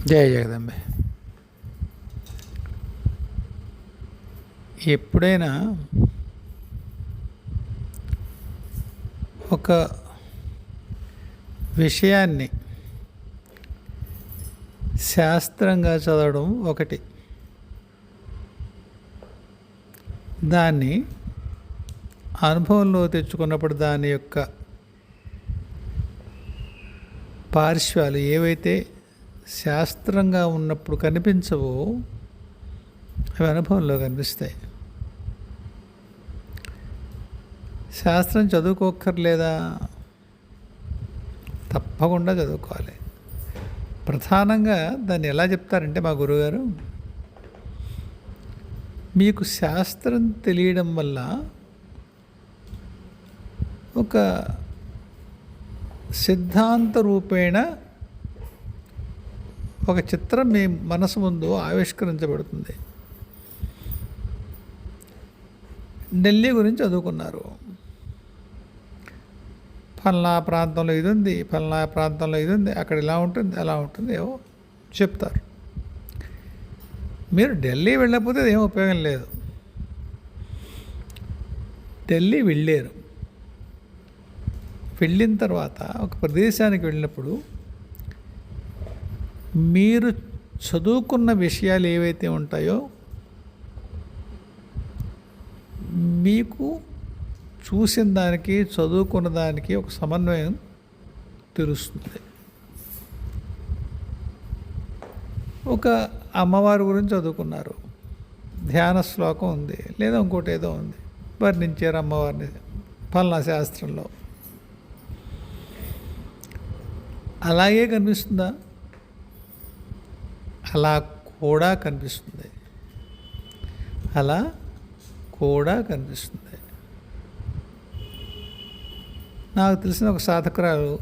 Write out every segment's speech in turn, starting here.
జయ జగదంబే. ఎప్పుడైనా ఒక విషయాన్ని శాస్త్రంగా చదవడం ఒకటి, దాన్ని అనుభవంలో తెచ్చుకున్నప్పుడు దాని యొక్క పార్శ్వాలు ఏవైతే శాస్త్రంగా ఉన్నప్పుడు కనిపించవో అవి అనుభవంలో కనిపిస్తాయి. శాస్త్రం చదువుకోక్కర్లేదా? తప్పకుండా చదువుకోవాలి. ప్రధానంగా దాన్ని ఎలా చెప్తారంటే మా గురువుగారు, మీకు శాస్త్రం తెలియడం వల్ల ఒక సిద్ధాంత రూపేణ ఒక చిత్రం మీ మనసు ముందు ఆవిష్కరించబడుతుంది. ఢిల్లీ గురించి చదువుకున్నారు, ఫలానా ప్రాంతంలో ఇది ఉంది, ఫలానా ప్రాంతంలో ఇది ఉంది, అక్కడ ఇలా ఉంటుంది, అలా ఉంటుంది, ఏవో చెప్తారు. మీరు ఢిల్లీ వెళ్ళకపోతే ఏం ఉపయోగం లేదు. ఢిల్లీ వెళ్ళారు, వెళ్ళిన తర్వాత ఒక ప్రదేశానికి వెళ్ళినప్పుడు మీరు చదువుకున్న విషయాలు ఏవైతే ఉంటాయో మీకు చూసిన దానికి చదువుకున్న దానికి ఒక సమన్వయం తెలుస్తుంది. ఒక అమ్మవారి గురించి చదువుకున్నారు, ధ్యాన శ్లోకం ఉంది, లేదా ఇంకోటి ఏదో ఉంది, వర్ణించారు అమ్మవారిని ఫలానా శాస్త్రంలో. అలాగే కనిపిస్తుందా? అలా కూడా కనిపిస్తుంది, అలా కూడా కనిపిస్తుంది. నాకు తెలిసిన ఒక సాధకురాలు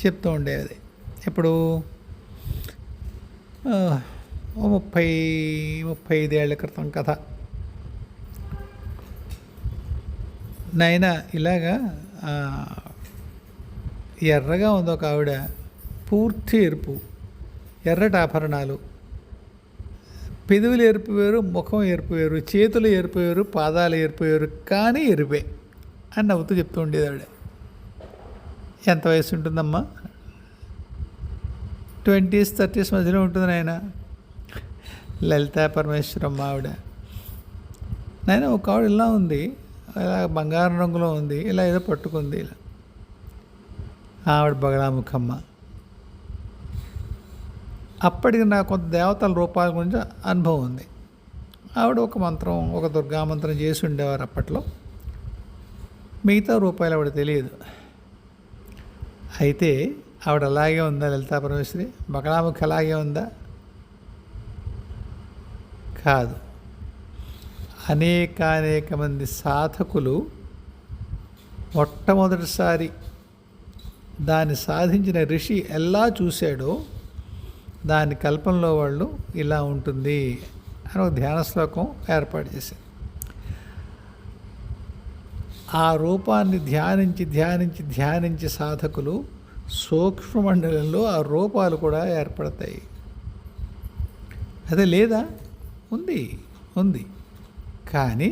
చెప్తూ ఉండేది, ఇప్పుడు 35 ఏళ్ల క్రితం కథ. నాయనా ఇలాగా ఎర్రగా ఉంది ఒక ఆవిడ, పూర్తి ఎరుపు, ఎర్రటి ఆభరణాలు, పెదవులు ఎరుపు వేరు, ముఖం ఎరుపు వేరు, చేతులు ఎరుపు వేరు, పాదాలు ఎరుపు వేరు, కానీ ఎరుపే అని నవ్వుతూ చెప్తూ ఉండేది ఆవిడ. ఎంత వయసు ఉంటుందమ్మా? 20s 30s మధ్యలో ఉంటుంది నాయన. లలితా పరమేశ్వరమ్మ ఆవిడ. నాయన ఒక ఆవిడ ఇలా ఉంది, ఇలా బంగారం రంగులో ఉంది, ఇలా ఏదో పట్టుకుంది, ఇలా ఆవిడ బగళాముఖమ్మ. అప్పటికి నాకు కొంత దేవతల రూపాల గురించి అనుభవం ఉంది. ఆవిడ ఒక మంత్రం, ఒక దుర్గా మంత్రం చేసి ఉండేవారు అప్పట్లో. మిగతా రూపాయలు ఆవిడ తెలియదు. అయితే ఆవిడ అలాగే ఉందా లలితా పరమేశ్వరి? బగళాముఖి అలాగే ఉందా? కాదు. అనేక మంది సాధకులు మొట్టమొదటిసారి దాన్ని సాధించిన ఋషి ఎలా చూశాడో దాని కల్పనలో వాళ్ళు ఇలా ఉంటుంది అని ఒక ధ్యాన శ్లోకం ఏర్పాటు చేశారు. ఆ రూపాన్ని ధ్యానించి సాధకులు సూక్ష్మమండలంలో ఆ రూపాలు కూడా ఏర్పడతాయి. అదే లేదా? ఉంది. కానీ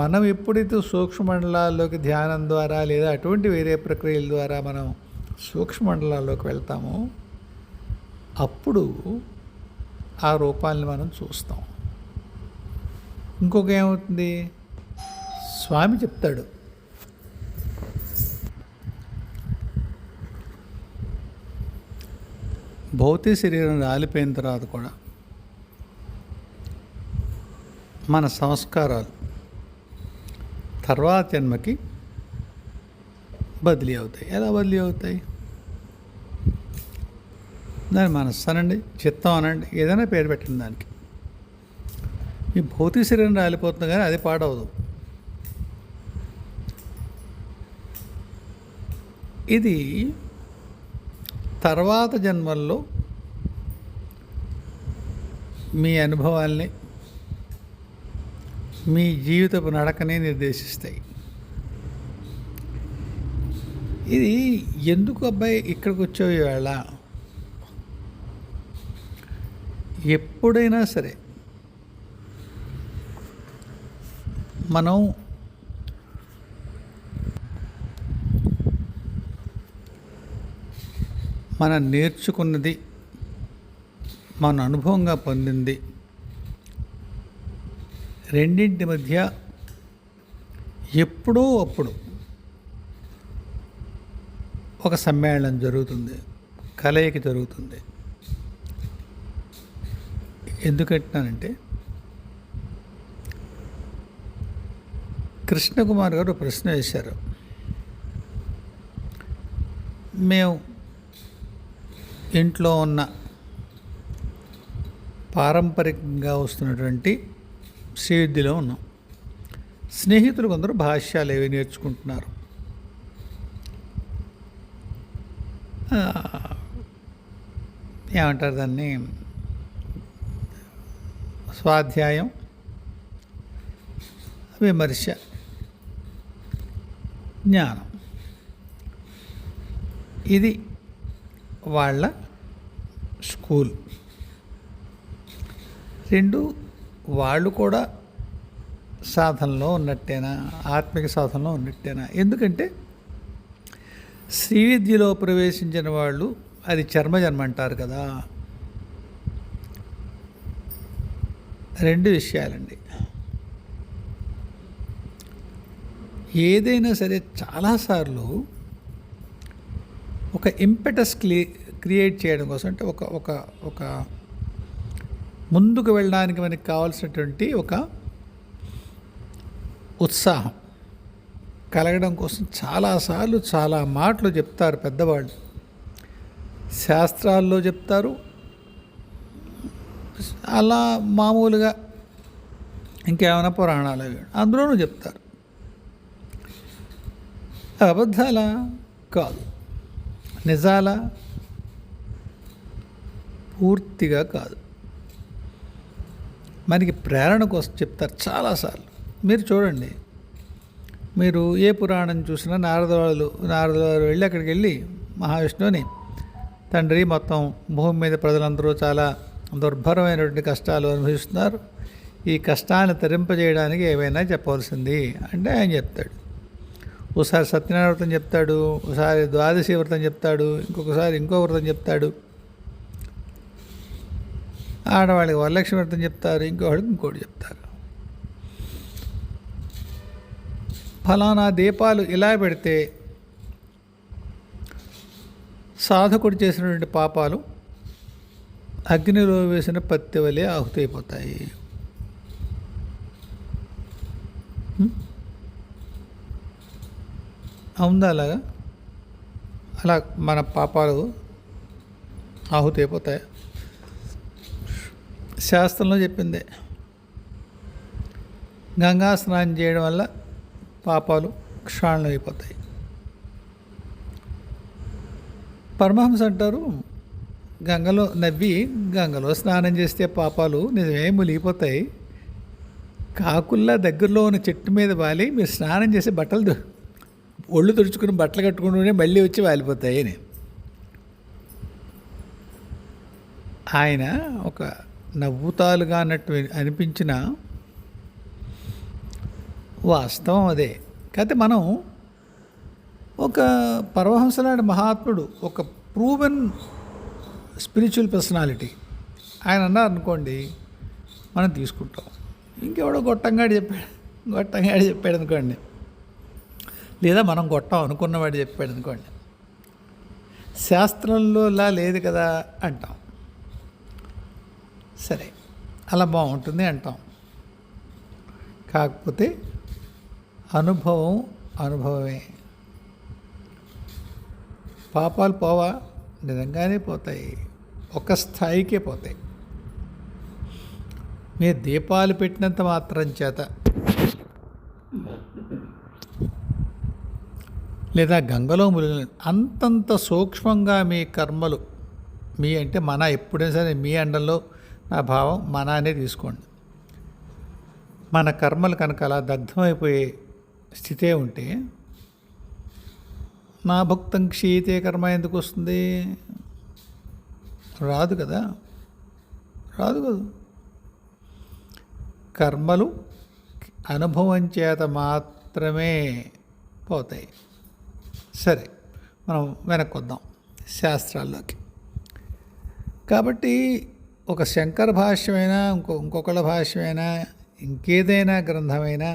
మనం ఎప్పుడైతే సూక్ష్మమండలాల్లోకి ధ్యానం ద్వారా లేదా అటువంటి వేరే ప్రక్రియల ద్వారా మనం సూక్ష్మమండలాల్లోకి వెళ్తామో అప్పుడు ఆ రూపాలని మనం చూస్తాం. ఇంకొక ఏమవుతుంది, స్వామి చెప్తాడు, భౌతిక శరీరం రాలిపోయిన తర్వాత కూడా మన సంస్కారాలు తర్వాత జన్మకి బదిలీ అవుతాయి. ఎలా బదిలీ అవుతాయి? దాని మనస్సు అనండి, చిత్తం అనండి, ఏదైనా పేరు పెట్టండి దానికి. ఈ భౌతిక శరీరం రాలిపోతుంది కానీ అది పాడవదు. ఇది తర్వాత జన్మల్లో మీ అనుభవాల్ని, మీ జీవితపు నడకనే నిర్దేశిస్తాయి. ఇది ఎందుకు అబ్బాయి ఇక్కడికి వచ్చావు ఈవేళ ఎప్పుడైనా సరే మనం నేర్చుకున్నది, మన అనుభవంగా పొందింది రెండింటి మధ్య ఎప్పుడో అప్పుడు ఒక సమ్మేళనం జరుగుతుంది, కలయిక జరుగుతుంది. ఎందుకంటున్నానంటే, కృష్ణకుమార్ గారు ప్రశ్న వేశారు. మేము ఇంట్లో ఉన్న పారంపరికంగా వస్తున్నటువంటి శ్రీవిద్యలో ఉన్నాం. స్నేహితులు కొందరు భాష్యాలు ఏవి నేర్చుకుంటున్నారు. ఏమంటారు దాన్ని, స్వాధ్యాయం, విమర్శ, జ్ఞానం. ఇది వాళ్ళ స్కూల్. రెండు వాళ్ళు కూడా సాధనలో ఉన్నట్టేనా, ఆత్మిక సాధనలో ఉన్నట్టేనా? ఎందుకంటే శ్రీ విద్యలో ప్రవేశించిన వాళ్ళు అది చర్మజన్మ అంటారు కదా. రెండు విషయాలండి. ఏదైనా సరే చాలాసార్లు ఒక ఇంపెటస్ క్రియేట్ చేయడం కోసం, అంటే ఒక ముందుకు వెళ్ళడానికి మనకి కావాల్సినటువంటి ఒక ఉత్సాహం కలగడం కోసం చాలాసార్లు చాలా మాటలు చెప్తారు పెద్దవాళ్ళు. శాస్త్రాల్లో చెప్తారు, అలా మామూలుగా ఇంకేమైనా పురాణాలు అవి అందులోనూ చెప్తారు. అబద్ధాలా? కాదు. నిజాలా? పూర్తిగా కాదు. మనకి ప్రేరణ కోసం చెప్తారు చాలాసార్లు. మీరు చూడండి, మీరు ఏ పురాణం చూసినా నారదవారు వెళ్ళి అక్కడికి వెళ్ళి మహావిష్ణువుని, తండ్రి మొత్తం భూమి మీద ప్రజలందరూ చాలా దుర్భరమైనటువంటి కష్టాలు అనుభవిస్తున్నారు, ఈ కష్టాన్ని తరింపజేయడానికి ఏమైనా చెప్పవలసింది అంటే ఆయన చెప్తాడు. ఒకసారి సత్యనారాయణ వ్రతం చెప్తాడు, ఒకసారి ద్వాదశి వ్రతం చెప్తాడు, ఇంకొకసారి ఇంకో వ్రతం చెప్తాడు. ఆడవాళ్ళకి వరలక్ష్మి వ్రతం చెప్తారు, ఇంకోవాడికి ఇంకోటి చెప్తారు. ఫలానా దీపాలు ఇలా పెడితే సాధకుడు చేసినటువంటి పాపాలు అగ్నిలో వేసిన పత్తి వలె ఆహుతైపోతాయి. అవుందా అలాగా? అలా మన పాపాలు ఆహుతైపోతాయి. శాస్త్రంలో చెప్పిందే. గంగా స్నానం చేయడం వల్ల పాపాలు క్షాళనం అయిపోతాయి. పరమహంస అంటారు, గంగలో స్నానం చేస్తే పాపాలు నిజమే మునిగిపోతాయి, కాకుల్లా దగ్గరలో ఉన్న చెట్టు మీద వాలి మీరు స్నానం చేసి ఒళ్ళు తుడుచుకుని బట్టలు కట్టుకుంటూనే మళ్ళీ వచ్చి వాలిపోతాయి అని ఆయన ఒక నవ్వుతాలుగా అన్నట్టు అనిపించిన వాస్తవం అదే. కాకపోతే మనం ఒక పరమహంసలాంటి మహాత్ముడు, ఒక ప్రూవెన్ స్పిరిచువల్ పర్సనాలిటీ ఆయన అన్నారు అనుకోండి, మనం తీసుకుంటాం. ఇంకెవడో గొట్టంగాడు చెప్పాడు అనుకోండి, లేదా మనం గొట్టం అనుకున్నవాడు చెప్పాడు అనుకోండి, శాస్త్రంలో ఇలా లేదు కదా అంటాం. సరే, అలా బాగుంటుంది అంటాం. కాకపోతే అనుభవమే. పాపాలు పోవా? నిజంగానే పోతాయి, ఒక స్థాయికే పోతాయి. మీరు దీపాలు పెట్టినంత మాత్రం చేత, లేదా గంగలో మునిగిన అంతంత సూక్ష్మంగా మీ కర్మలు, మీ అంటే మన, ఎప్పుడైనా సరే మీ అండంలో నా భావం మన అనే తీసుకోండి. మన కర్మలు కనుక అలా దగ్ధమైపోయే స్థితే ఉంటే, నా భక్తం క్షీతే కర్మ ఎందుకు వస్తుంది? రాదు కదా, రాదు కదా. కర్మలు అనుభవం చేత మాత్రమే పోతాయి. సరే, మనం వెనక్కి వద్దాం శాస్త్రాల్లోకి. కాబట్టి ఒక శంకర భాష్యమైనా ఇంకొకళ్ళ భాష్యమైనా ఇంకేదైనా గ్రంథమైనా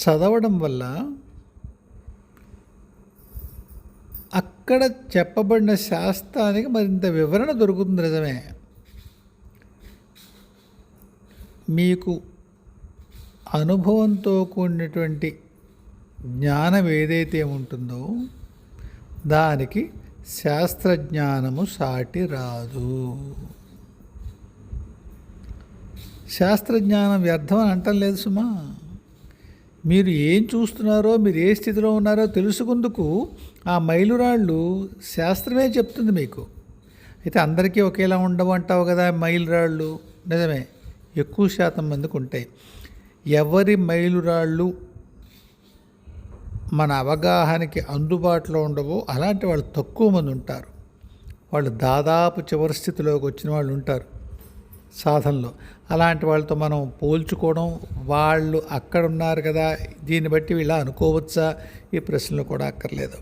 చదవడం వల్ల అక్కడ చెప్పబడిన శాస్త్రానికి మరింత వివరణ దొరుకుతుంది. నిజమే, మీకు అనుభవంతో కూడినటువంటి జ్ఞానం ఏదైతే ఉంటుందో దానికి శాస్త్రజ్ఞానము సాటి రాదు. శాస్త్రజ్ఞానం వ్యర్థం అని అంటం లేదు సుమా. మీరు ఏం చూస్తున్నారో, మీరు ఏ స్థితిలో ఉన్నారో తెలుసుకుందుకు ఆ మైలురాళ్ళు శాస్త్రమే చెప్తుంది మీకు. అయితే అందరికీ ఒకేలా ఉండవు అంటావు కదా మైలురాళ్ళు. నిజమే, ఎక్కువ శాతం మందికి ఉంటాయి. ఎవరి మైలురాళ్ళు మన అవగాహనకి అందుబాటులో ఉండవో అలాంటి వాళ్ళు తక్కువ మంది ఉంటారు. వాళ్ళు దాదాపు చివరి స్థితిలోకి వచ్చిన వాళ్ళు ఉంటారు సాధనలో. అలాంటి వాళ్ళతో మనం పోల్చుకోవడం, వాళ్ళు అక్కడ ఉన్నారు కదా దీన్ని బట్టి వీళ్ళ అనుకోవచ్చా, ఈ ప్రశ్నలు కూడా అక్కర్లేదు.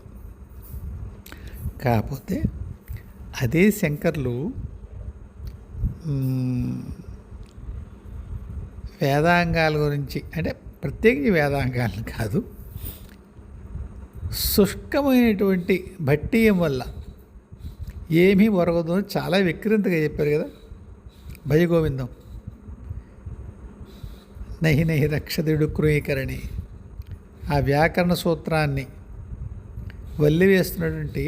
కాకపోతే అదే శంకర్లు వేదాంగాల గురించి, అంటే ప్రత్యేకించి వేదాంగాలను కాదు, శుష్కమైనటువంటి భట్టీయం వల్ల ఏమీ ఒరగదు అని చాలా విక్రింతగా చెప్పారు కదా భయగోవిందం. నహి నహి రక్షదుడు కృయీకరణి, ఆ వ్యాకరణ సూత్రాన్ని వల్లివేస్తున్నటువంటి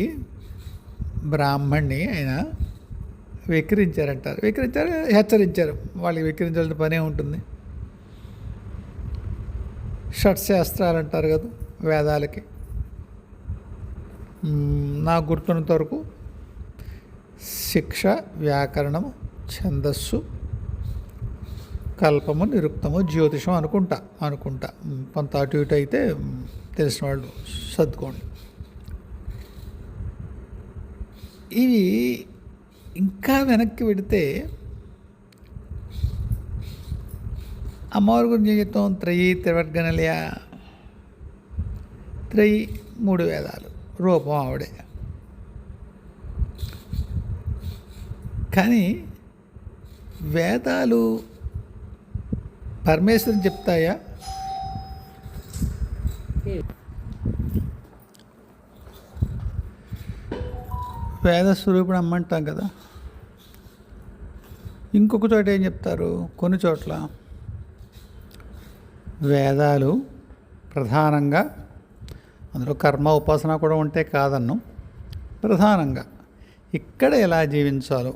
బ్రాహ్మణ్ణి ఆయన వెక్కిరించారు, హెచ్చరించారు. వాళ్ళకి వెక్కిరించాల్సిన పనే ఉంటుంది. షట్శాస్త్రాలు అంటారు కదా వేదాలకి. నాకు గుర్తున్నంత వరకు శిక్ష, వ్యాకరణము, ఛందస్సు, కల్పము, నిరుక్తము, జ్యోతిషం అనుకుంటా కొంత అటు ఇటు అయితే తెలిసిన వాళ్ళు సర్దుకోండి. ఇవి ఇంకా వెనక్కి పెడితే అమ్మవారి గురించి చెప్తాం. త్రయీ త్రివర్గనలయ, త్రయీ 3 వేదాలు, రూపం ఆవిడే. కానీ వేదాలు పరమేశ్వరుని చెప్తాయా? వేద స్వరూపుడు అమ్మంటాం కదా. ఇంకొక చోట ఏం చెప్తారు, కొన్ని చోట్ల వేదాలు ప్రధానంగా, అందులో కర్మ ఉపాసన కూడా ఉంటే కాదన్ను, ప్రధానంగా ఇక్కడ ఎలా జీవించాలో,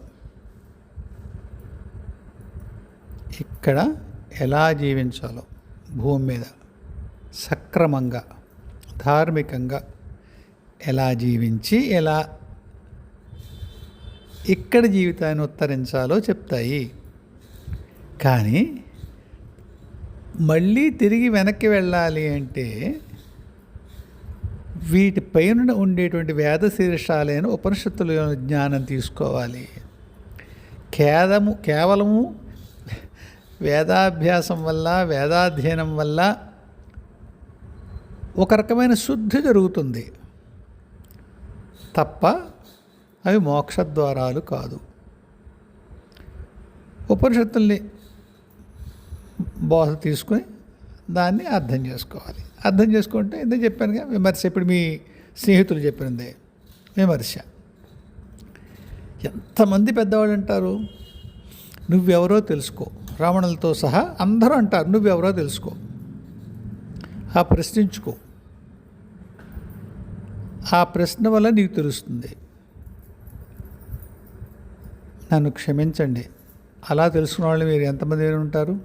భూమి మీద సక్రమంగా ధార్మికంగా ఎలా జీవించి ఎలా ఇక్కడ జీవితాన్ని ఉత్తరించాలో చెప్తాయి. కానీ మళ్ళీ తిరిగి వెనక్కి వెళ్ళాలి అంటే వీటిపైన ఉండేటువంటి వేద శీర్షాలైన ఉపనిషత్తుల జ్ఞానం తీసుకోవాలి. కేవలము వేదాభ్యాసం వల్ల, వేదాధ్యయనం వల్ల ఒక రకమైన శుద్ధి జరుగుతుంది తప్ప అవి మోక్షద్వారాలు కాదు. ఉపనిషత్తుల్ని బోధ తీసుకొని దాన్ని అర్థం చేసుకోవాలి. అర్థం చేసుకుంటే ఎందుకు చెప్పానుగా విమర్శ. ఇప్పుడు మీ స్నేహితులు చెప్పినదే విమర్శ. ఎంతమంది పెద్దవాళ్ళు అంటారు, నువ్వెవరో తెలుసుకో. రావణులతో సహా అందరూ అంటారు నువ్వెవరో తెలుసుకో, ఆ ప్రశ్నించుకో, ఆ ప్రశ్న వల్ల నీకు తెలుస్తుంది. నన్ను క్షమించండి, అలా తెలుసుకున్న వాళ్ళు మీరు ఎంతమంది ఉంటారు?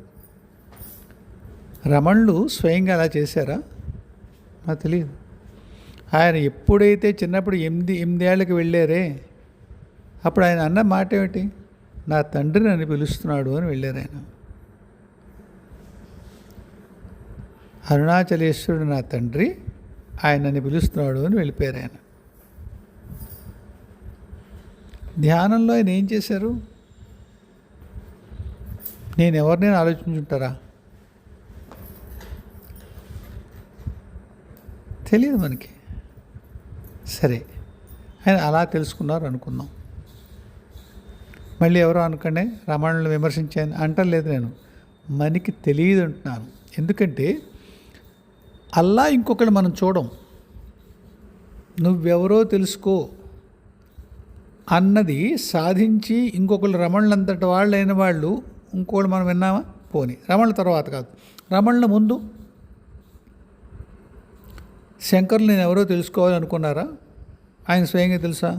రమణులు స్వయంగా అలా చేశారా? నాకు తెలియదు. ఆయన ఎప్పుడైతే చిన్నప్పుడు 8 ఏళ్ళకి వెళ్ళారే, అప్పుడు ఆయన అన్న మాట ఏమిటి? నా తండ్రి నన్ను పిలుస్తున్నాడు అని వెళ్ళారు ఆయన. అరుణాచలేశ్వరుడు నా తండ్రి, ఆయన నన్ను పిలుస్తున్నాడు అని వెళ్ళిపోయారు ఆయన. ధ్యానంలో ఆయన ఏం చేశారు? నేను ఎవరినైనా ఆలోచించుంటారా? తెలియదు మనకి. సరే, ఆయన అలా తెలుసుకున్నారు అనుకుందాం. మళ్ళీ ఎవరో అనుకోండి రామాయణంలో విమర్శించాను అంటలేదు, నేను మనకి తెలియదు అంటున్నాను. ఎందుకంటే అల్లా ఇంకొకళ్ళు మనం చూడం. నువ్వెవరో తెలుసుకో అన్నది సాధించి ఇంకొకళ్ళు రమణులంతటి వాళ్ళు అయిన వాళ్ళు ఇంకోళ్ళు మనం విన్నామా? పోని రమణుల తర్వాత కాదు, రమణుల ముందు శంకరులు నేను ఎవరో తెలుసుకోవాలనుకున్నారా? ఆయన స్వయంగా తెలుసా?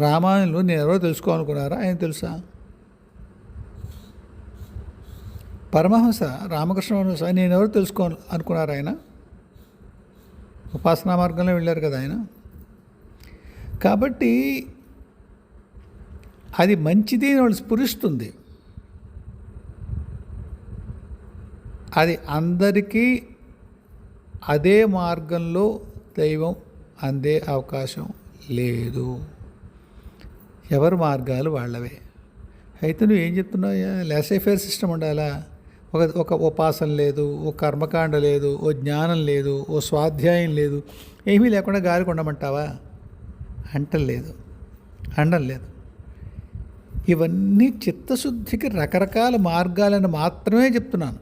రామాయణంలో నేను ఎవరో తెలుసుకోవాలనుకున్నారా? ఆయన తెలుసా? పరమహంస రామకృష్ణ పరమహంస నేను ఎవరో అనుకున్నారు ఆయన? ఉపాసనా మార్గంలో వెళ్ళారు కదా ఆయన. కాబట్టి అది మంచిది అని వాళ్ళు స్ఫురిస్తుంది. అది అందరికీ అదే మార్గంలో దైవం అందే అవకాశం లేదు. ఎవరి మార్గాలు వాళ్ళవే. అయితే నువ్వు ఏం చెప్తున్నావు? లాసైఫేర్ సిస్టమ్ ఉండాలా? ఒక ఉపాసన లేదు, ఓ కర్మకాండ లేదు, ఓ జ్ఞానం లేదు, ఓ స్వాధ్యాయం లేదు, ఏమీ లేకుండా గాలి కొండమంటావా? అంటలేదు. ఇవన్నీ చిత్తశుద్ధికి రకరకాల మార్గాలను మాత్రమే చెప్తున్నాను.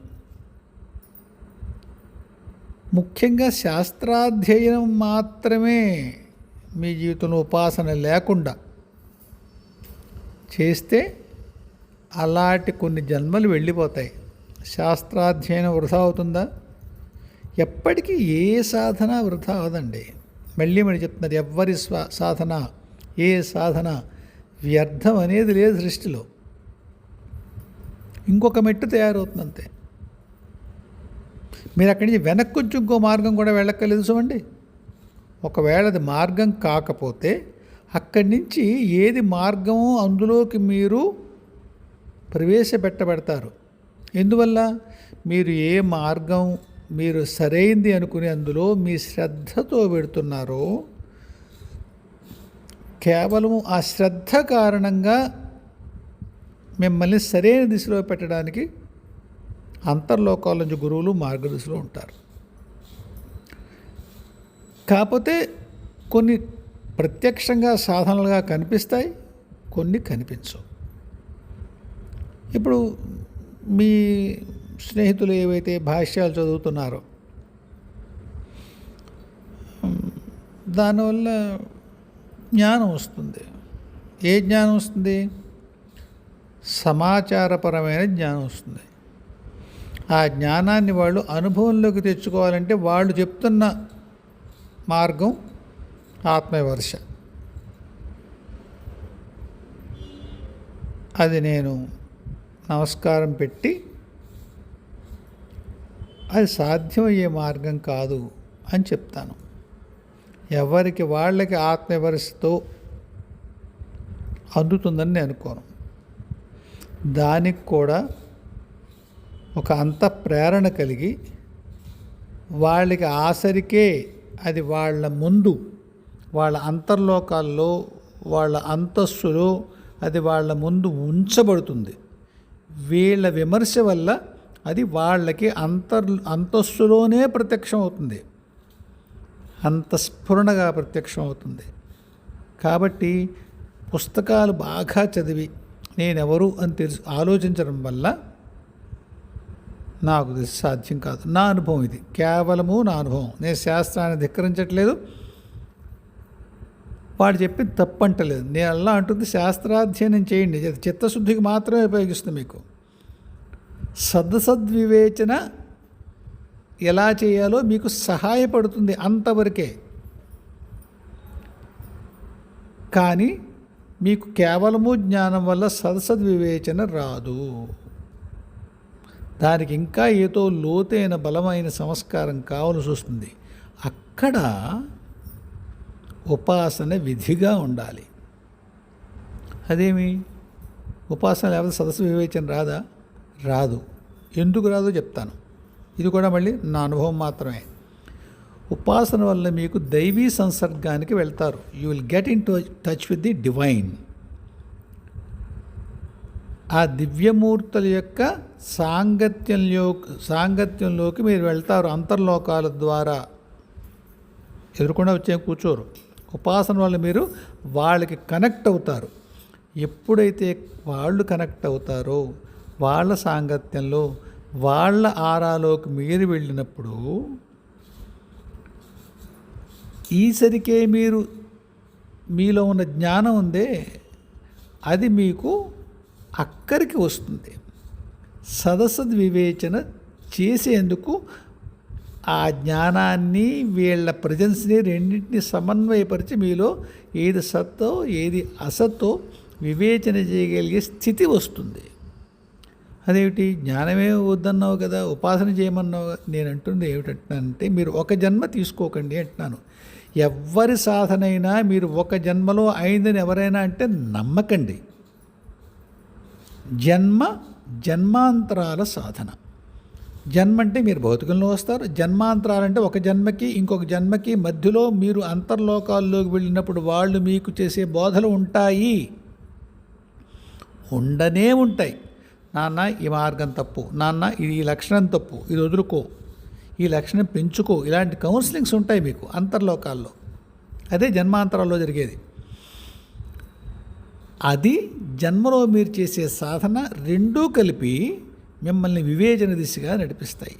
ముఖ్యంగా శాస్త్రాధ్యయనం మాత్రమే మీ జీవితంలో ఉపాసన లేకుండా చేస్తే అలాంటి కొన్ని జన్మలు వెళ్ళిపోతాయి. శాస్త్రాధ్యయనం వృధా అవుతుందా? ఎప్పటికీ ఏ సాధన వృధా అవదండి. మళ్ళీ చెప్తున్నారు, ఎవ్వరి సాధన ఏ సాధన వ్యర్థం అనేది లేదు సృష్టిలో. ఇంకొక మెట్టు తయారవుతుంది అంతే. మీరు అక్కడి నుంచి వెనక్కి కొంచెం ఇంకో మార్గం కూడా వెళ్ళక్కర్లేదు చూడండి. ఒకవేళ అది మార్గం కాకపోతే అక్కడి నుంచి ఏది మార్గమో అందులోకి మీరు ప్రవేశపెట్టబడతారు. ఎందువల్ల? మీరు ఏ మార్గం మీరు సరైంది అనుకుని అందులో మీ శ్రద్ధతో పెడుతున్నారో, కేవలం ఆ శ్రద్ధ కారణంగా మిమ్మల్ని సరైన దిశలో పెట్టడానికి అంతర్లోకాల నుంచి గురువులు మార్గదర్శులు ఉంటారు. కాకపోతే కొన్ని ప్రత్యక్షంగా సాధనలుగా కనిపిస్తాయి, కొన్ని కనిపించవు. ఇప్పుడు మీ స్నేహితులు ఏవైతే భాష్యాలు చదువుతున్నారో దానివల్ల జ్ఞానం వస్తుంది. ఏ జ్ఞానం వస్తుంది? సమాచారపరమైన జ్ఞానం వస్తుంది. ఆ జ్ఞానాన్ని వాళ్ళు అనుభవంలోకి తెచ్చుకోవాలంటే వాళ్ళు చెప్తున్న మార్గం ఆత్మవిమర్శ. అది నేను నమస్కారం పెట్టి అది సాధ్యమయ్యే మార్గం కాదు అని చెప్తాను. ఎవరికి వాళ్ళకి ఆత్మవిమర్శతో అందుతుందని నేను అనుకోను. దానికి కూడా ఒక అంతఃప్రేరణ కలిగి వాళ్ళకి ఆసరికే అది వాళ్ళ ముందు వాళ్ళ అంతర్లోకాల్లో వాళ్ళ అంతస్తులో అది వాళ్ళ ముందు ఉంచబడుతుంది. వీళ్ళ విమర్శ వల్ల అది వాళ్ళకి అంతస్తులోనే ప్రత్యక్షం అవుతుంది, అంతఃస్ఫురణగా ప్రత్యక్షం అవుతుంది. కాబట్టి పుస్తకాలు బాగా చదివి నేనెవరు అని ఆలోచించడం వల్ల నాకు తెలిసి సాధ్యం కాదు. నా అనుభవం ఇది, కేవలము నా అనుభవం. నేను శాస్త్రాన్ని ధిక్కరించట్లేదు, వాడు చెప్పింది తప్పంటలేదు. నేను అలా అంటుంది శాస్త్రాధ్యయనం చేయండి, చిత్తశుద్ధికి మాత్రమే ఉపయోగిస్తుంది. మీకు సద్వివేచన ఎలా చేయాలో మీకు సహాయపడుతుంది అంతవరకే. కానీ మీకు కేవలము జ్ఞానం వల్ల సద్వివేచన రాదు. దానికి ఇంకా ఏదో లోతైన బలమైన సంస్కారం కావాల్సి వస్తుంది. అక్కడ ఉపాసన విధిగా ఉండాలి. అదేమి ఉపాసన లేకపోతే సదస్సు వివేచన రాదా? రాదు. ఎందుకు రాదో చెప్తాను. ఇది కూడా మళ్ళీ నా అనుభవం మాత్రమే. ఉపాసన వల్ల మీకు దైవీ సంసర్గానికి వెళ్తారు. You will get in touch with the divine. ఆ దివ్యమూర్తుల యొక్క సాంగత్యంలోకి మీరు వెళ్తారు. అంతర్లోకాల ద్వారా ఎదురుకుండా వచ్చే కూర్చోరు. ఉపాసన వల్ల మీరు వాళ్ళకి కనెక్ట్ అవుతారు. ఎప్పుడైతే వాళ్ళు కనెక్ట్ అవుతారో వాళ్ళ సాంగత్యంలో వాళ్ళ ఆరాలోకి మీరు వెళ్ళినప్పుడు ఈసరికే మీలో ఉన్న జ్ఞానం ఉందే అది మీకు అక్కడికి వస్తుంది. సదసద్ వివేచన చేసేందుకు ఆ జ్ఞానాన్ని వీళ్ళ ప్రజెన్స్ని రెండింటిని సమన్వయపరిచి మీలో ఏది సత్తో ఏది అసత్తో వివేచన చేయగలిగే స్థితి వస్తుంది. అదేమిటి, జ్ఞానమే వద్దన్నావు కదా, ఉపాసన చేయమన్నావు. నేను అంటుంది ఏమిటంటే మీరు ఒక జన్మ తీసుకోకండి అంటున్నాను. ఎవరి సాధనైనా మీరు ఒక జన్మలో అయిందని ఎవరైనా అంటే నమ్మకండి. జన్మాంతరాల సాధన. జన్మ అంటే మీరు భౌతికంలో వస్తారు. జన్మాంతరాలంటే ఒక జన్మకి ఇంకొక జన్మకి మధ్యలో మీరు అంతర్లోకాల్లోకి వెళ్ళినప్పుడు వాళ్ళు మీకు చేసే బోధలు ఉంటాయి, ఉండనే ఉంటాయి. నాన్న ఈ మార్గం తప్పు, నాన్న ఇది ఈ లక్షణం తప్పు, ఇది వదులుకో, ఈ లక్షణం పెంచుకో, ఇలాంటి కౌన్సిలింగ్స్ ఉంటాయి మీకు అంతర్లోకాల్లో. అదే జన్మాంతరాల్లో జరిగేది. అది జన్మలో మీరు చేసే సాధన రెండూ కలిపి మిమ్మల్ని వివేచన దిశగా నడిపిస్తాయి.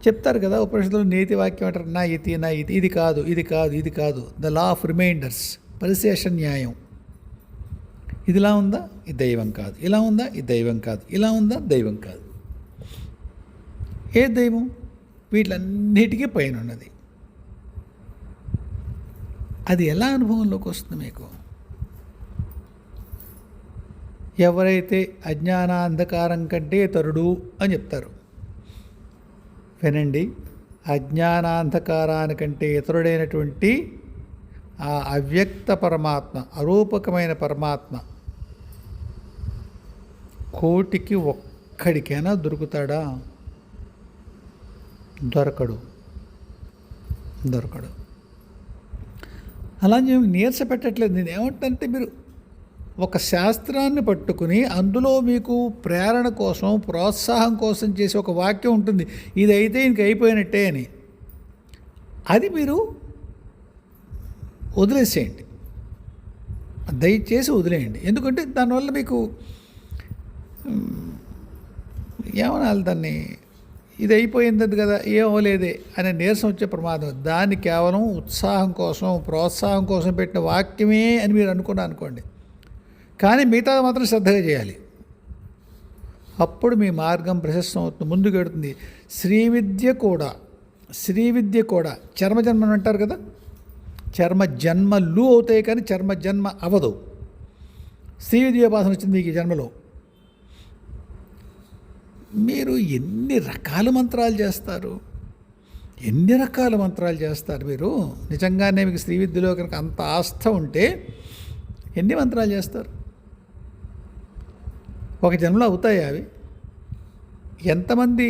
చెప్తారు కదా ఉపనిషత్తులో నీతి వాక్యం అంటారు, నా ఇతి ఇది కాదు, ఇది కాదు, ఇది కాదు. ద లా ఆఫ్ రిమైండర్స్, పరిశేష న్యాయం. ఇదిలా ఉందా, ఇది దైవం కాదు. ఇలా ఉందా, ఇది దైవం కాదు. ఇలా ఉందా, దైవం కాదు. ఏ దైవం? వీటిలన్నిటికీ పైన ఉన్నది. అది ఎలా అనుభవంలోకి వస్తుంది మీకు? ఎవరైతే అజ్ఞానాంధకారం కంటే తరుడు అని చెప్తారు. వినండి, అజ్ఞానాంధకారానికంటే ఇతరుడైనటువంటి ఆ అవ్యక్త పరమాత్మ, అరూపకమైన పరమాత్మ కోటికి ఒక్కడికైనా దొరుకుతాడా? దొరకడు. అలా నేను నీరస పెట్టట్లేదు. నేను ఏమంటే మీరు ఒక శాస్త్రాన్ని పట్టుకుని అందులో మీకు ప్రేరణ కోసం, ప్రోత్సాహం కోసం చేసే ఒక వాక్యం ఉంటుంది, ఇది అయితే ఇంక అయిపోయినట్టే అని. అది మీరు వదిలేసేయండి, దయచేసి వదిలేయండి. ఎందుకంటే దానివల్ల మీకు ఏమనాలి దాన్ని, ఇది అయిపోయింది కదా, ఏమవలేదే అనే నీరసం వచ్చే ప్రమాదం. దాన్ని కేవలం ఉత్సాహం కోసం, ప్రోత్సాహం కోసం పెట్టిన వాక్యమే అని మీరు అనుకోండి. కానీ మిగతా మాత్రం శ్రద్ధగా చేయాలి. అప్పుడు మీ మార్గం ప్రశస్తం అవుతుంది, ముందుకు వెడుతుంది. శ్రీ విద్య కూడా చర్మజన్మని అంటారు కదా, చర్మ జన్మలు అవుతాయి కానీ చర్మ జన్మ అవదు. శ్రీ విద్యోపాసన వచ్చింది మీకు ఈ జన్మలో. మీరు ఎన్ని రకాల మంత్రాలు చేస్తారు మీరు. నిజంగానే మీకు శ్రీ విద్యలో కనుక అంత ఆస్థ ఉంటే ఎన్ని మంత్రాలు చేస్తారు? ఒక జన్మలో అవుతాయి అవి. ఎంతమంది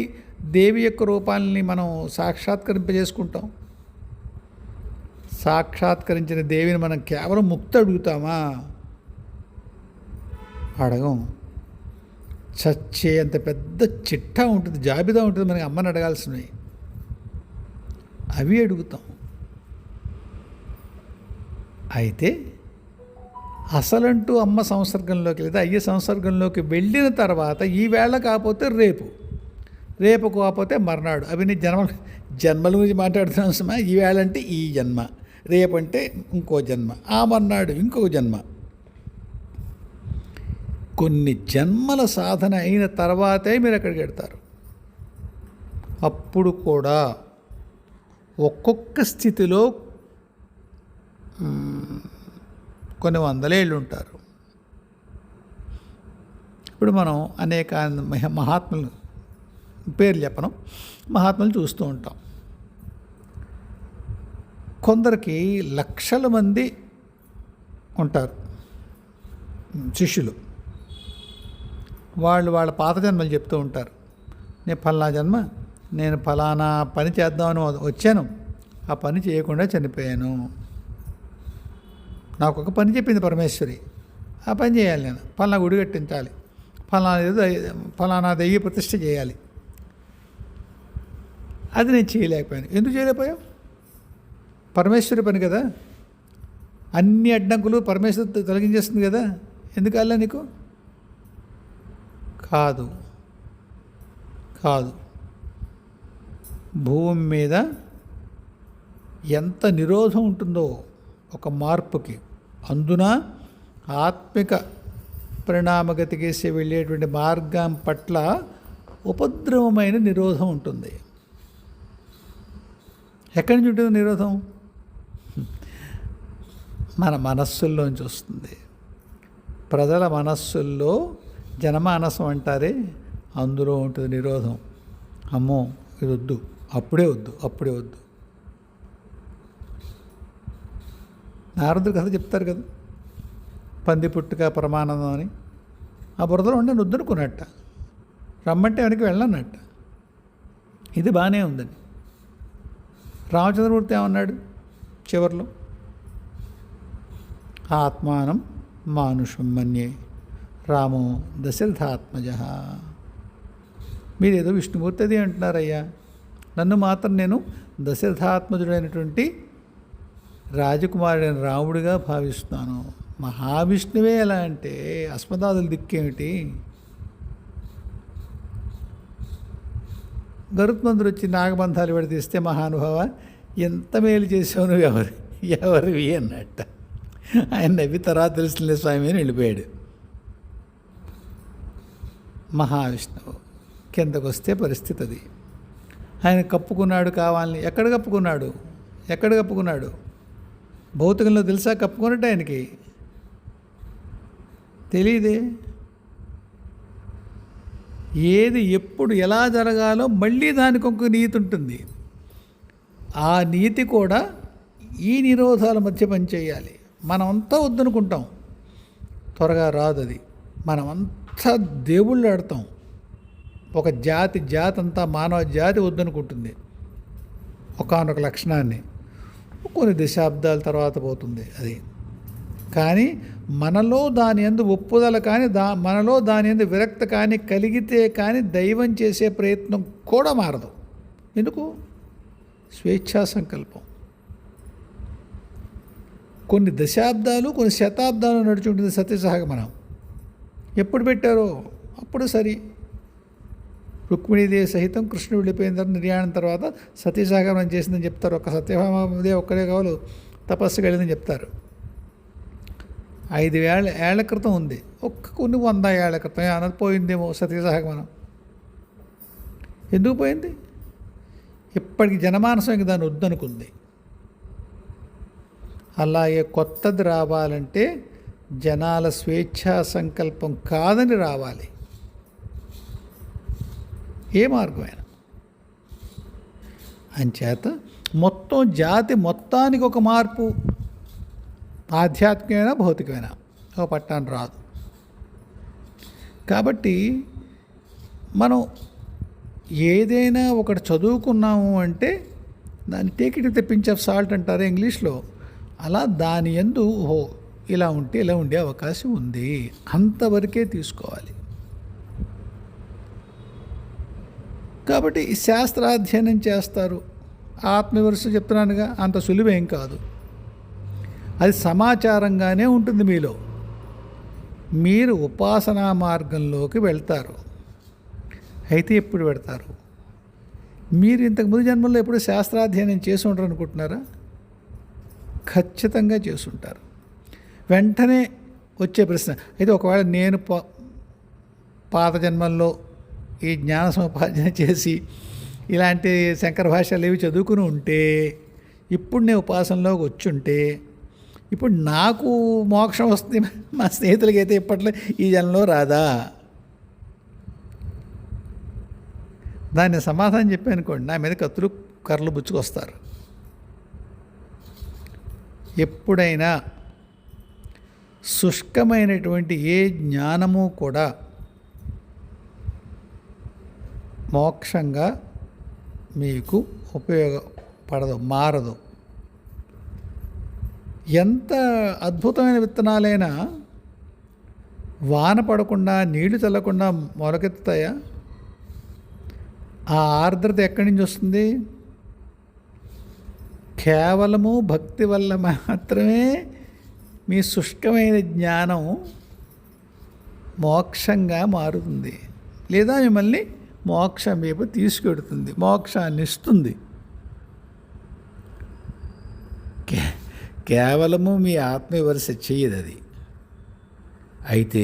దేవి యొక్క రూపాలని మనం సాక్షాత్కరింపజేసుకుంటాం? సాక్షాత్కరించిన దేవిని మనం కేవలం ముక్తి అడుగుతామా? అడగం. చచ్చే అంత పెద్ద చిట్టా ఉంటుంది, జాబితా ఉంటుంది మనకి అమ్మని అడగాల్సినవి, అవి అడుగుతాం. అయితే అసలంటూ అమ్మ సంసర్గంలోకి లేదా అయ్య సంసర్గంలోకి వెళ్ళిన తర్వాత ఈవేళ కాకపోతే రేపు కాకపోతే మర్నాడు, అవి నీ జన్మల గురించి మాట్లాడుతున్నాం సమా. ఈవేళ అంటే ఈ జన్మ, రేపు అంటే ఇంకో జన్మ, ఆ మర్నాడు ఇంకొక జన్మ. కొన్ని జన్మల సాధన అయిన తర్వాతే మీరు అక్కడికి వెళ్తారు. అప్పుడు కూడా ఒక్కొక్క స్థితిలో కొన్ని వందలేళ్ళు ఉంటారు. ఇప్పుడు మనం అనేక మహాత్ములు పేర్లు చెప్పను, మహాత్ములు చూస్తూ ఉంటాం. కొందరికి లక్షల మంది ఉంటారు శిష్యులు. వాళ్ళ పాత జన్మలు చెప్తూ ఉంటారు. నేను ఫలానా జన్మ, నేను ఫలానా పని చేద్దామని వచ్చాను, ఆ పని చేయకుండా చనిపోయాను. నాకు ఒక పని చెప్పింది పరమేశ్వరి, ఆ పని చేయాలి, నేను ఫలానా గుడి కట్టించాలి, ఫలానా దెయ్య ప్రతిష్ఠ చేయాలి. అది నేను చేయలేకపోయాను. ఎందుకు చేయలేకపోయావు? పరమేశ్వరి పని కదా, అన్ని అడ్డంకులు పరమేశ్వరి తొలగించేస్తుంది కదా, ఎందుకు అలా నీకు? కాదు కాదు భూమి మీద ఎంత నిరోధం ఉంటుందో ఒక మార్పుకి, అందున ఆత్మిక పరిణామగతికి వెళ్ళేటువంటి మార్గం పట్ల ఉపద్రవమైన నిరోధం ఉంటుంది. ఎక్కడి నుంచి ఉంటుంది నిరోధం? మన మనస్సుల్లోంచి వస్తుంది. ప్రజల మనస్సుల్లో జనమానసం అంటారే, అందులో ఉంటుంది నిరోధం. అమ్మో ఇది వద్దు, అప్పుడే వద్దు. నారదుడు కథ చెప్తారు కదా, పంది పుట్టుక పరమానందం అని. ఆ బురదలో ఉండి నేను వద్దనుకున్నట్ట, రమ్మంటే వెనక్కి వెళ్ళనట్ట. ఇది బాగానే ఉందని రామచంద్రమూర్తి ఏమన్నాడు చివరిలో? ఆత్మానం మానుషం మన్యే రామో దశరథాత్మజ. మీరేదో విష్ణుమూర్తి అది అంటున్నారయ్యా, నన్ను మాత్రం నేను దశరథాత్మజుడైనటువంటి రాజకుమారుడైన రాముడిగా భావిస్తున్నాను. మహావిష్ణువే ఎలా అంటే అస్మదాదుల దిక్కేమిటి? గరుత్మంతుడు వచ్చి నాగబంధాలు విడదీస్తే, మహానుభావ ఎంత మేలు చేసావు నువ్వు, ఎవరివి అన్నట్ట. ఆయన నవ్వి తర్వాత తెలుసులే స్వామి అని వెళ్ళిపోయాడు. మహావిష్ణువు కిందకు వస్తే పరిస్థితి అది. ఆయన కప్పుకున్నాడు కావాలని. ఎక్కడ కప్పుకున్నాడు? భౌతికంలో తెలుసా కప్పుకున్నట్టు? ఆయనకి తెలియదే. ఏది ఎప్పుడు ఎలా జరగాలో మళ్ళీ దానికి ఒక నీతి ఉంటుంది. ఆ నీతి కూడా ఈ నిరోధాల మధ్య పనిచేయాలి. మనమంతా వద్దనుకుంటాం, త్వరగా రాదు అది. మనమంతా దేవుళ్ళు ఆడతాం. ఒక జాతి అంతా మానవ జాతి వద్దనుకుంటుంది ఒకానొక లక్షణాన్ని. కొన్ని దశాబ్దాల తర్వాత పోతుంది అది. కానీ మనలో దాని యందు ఒప్పుదల కానీ మనలో దాని యందు విరక్తి కానీ కలిగితే కానీ దైవం చేసే ప్రయత్నం కూడా మారదు. ఎందుకు? స్వేచ్ఛా సంకల్పం. కొన్ని దశాబ్దాలు కొన్ని శతాబ్దాలు నడిచి ఉంటుంది సత్యసహగమనం. ఎప్పుడు పెట్టారో అప్పుడు సరి. రుక్మిణీదేవి సహితం కృష్ణుడు వెళ్ళిపోయిన తర్వాత నిర్యాణం తర్వాత సతీసహగమనం చేసిందని చెప్తారు. ఒక సత్యభామదేవి ఒక్కడే కావాలి తపస్సుకి వెళ్ళిందని చెప్తారు. 5,000 ఏళ్ల క్రితం ఉంది. కొన్ని 100 ఏళ్ల క్రితం అన్నది పోయిందేమో సతీసహగమనం. ఎందుకు పోయింది? ఇప్పటికి జనమానసం ఇంక దాన్ని వద్దనుకుంది. అలాగే కొత్తది రావాలంటే జనాల స్వేచ్ఛా సంకల్పం కాదని రావాలి. ఏ మార్గమైనా. అంచేత మొత్తం జాతి మొత్తానికి ఒక మార్పు, ఆధ్యాత్మికమైన భౌతికమైన ఒక పట్టాన్ని రాదు. కాబట్టి మనం ఏదైనా ఒకటి చదువుకున్నాము అంటే దాన్ని take it with a pinch of salt అంటారు ఇంగ్లీష్లో. అలా దాని యందు ఇలా ఉండే అవకాశం ఉంది, అంతవరకే తీసుకోవాలి. కాబట్టి ఈ శాస్త్రాధ్యయనం చేస్తారు. ఆత్మవిమర్శ చెప్తున్నానుగా, అంత సులువేం కాదు. అది సమాచారంగానే ఉంటుంది మీలో. మీరు ఉపాసనా మార్గంలోకి వెళ్తారు. అయితే ఎప్పుడు పెడతారు? మీరు ఇంతకుముందు జన్మల్లో ఎప్పుడు శాస్త్రాధ్యయనం చేసి ఉంటారు అనుకుంటున్నారా? ఖచ్చితంగా చేసుంటారు. వెంటనే వచ్చే ప్రశ్న, అయితే ఒకవేళ నేను పాత జన్మల్లో ఈ జ్ఞాన సముపార్జన చేసి ఇలాంటి శంకర భాషలు ఏవి చదువుకుని ఉంటే, ఇప్పుడు నేను ఉపాసనలోకి వచ్చుంటే, ఇప్పుడు నాకు మోక్షం వస్తుంది, మా స్నేహితులకైతే ఇప్పట్లో ఈ జన్మలో రాదా? దాన్ని సమాధానం చెప్పానుకోండి, నా మీద కత్తులు కర్రలు బుచ్చుకొస్తారు. ఎప్పుడైనా శుష్కమైనటువంటి ఏ జ్ఞానము కూడా మోక్షంగా మీకు ఉపయోగపడదు, మారదు. ఎంత అద్భుతమైన విత్తనాలైనా వాన పడకుండా నీళ్లు చల్లకుండా మొలకెత్తుతాయా? ఆ ఆర్ద్రత ఎక్కడి నుంచి వస్తుంది? కేవలము భక్తి వల్ల మాత్రమే మీ శుష్కమైన జ్ఞానం మోక్షంగా మారుతుంది, లేదా మిమ్మల్ని మోక్షం వైపు తీసుకెడుతుంది, మోక్షాన్ని ఇస్తుంది. కేవలము మీ ఆత్మవిమర్శ చెయ్యదు అది. అయితే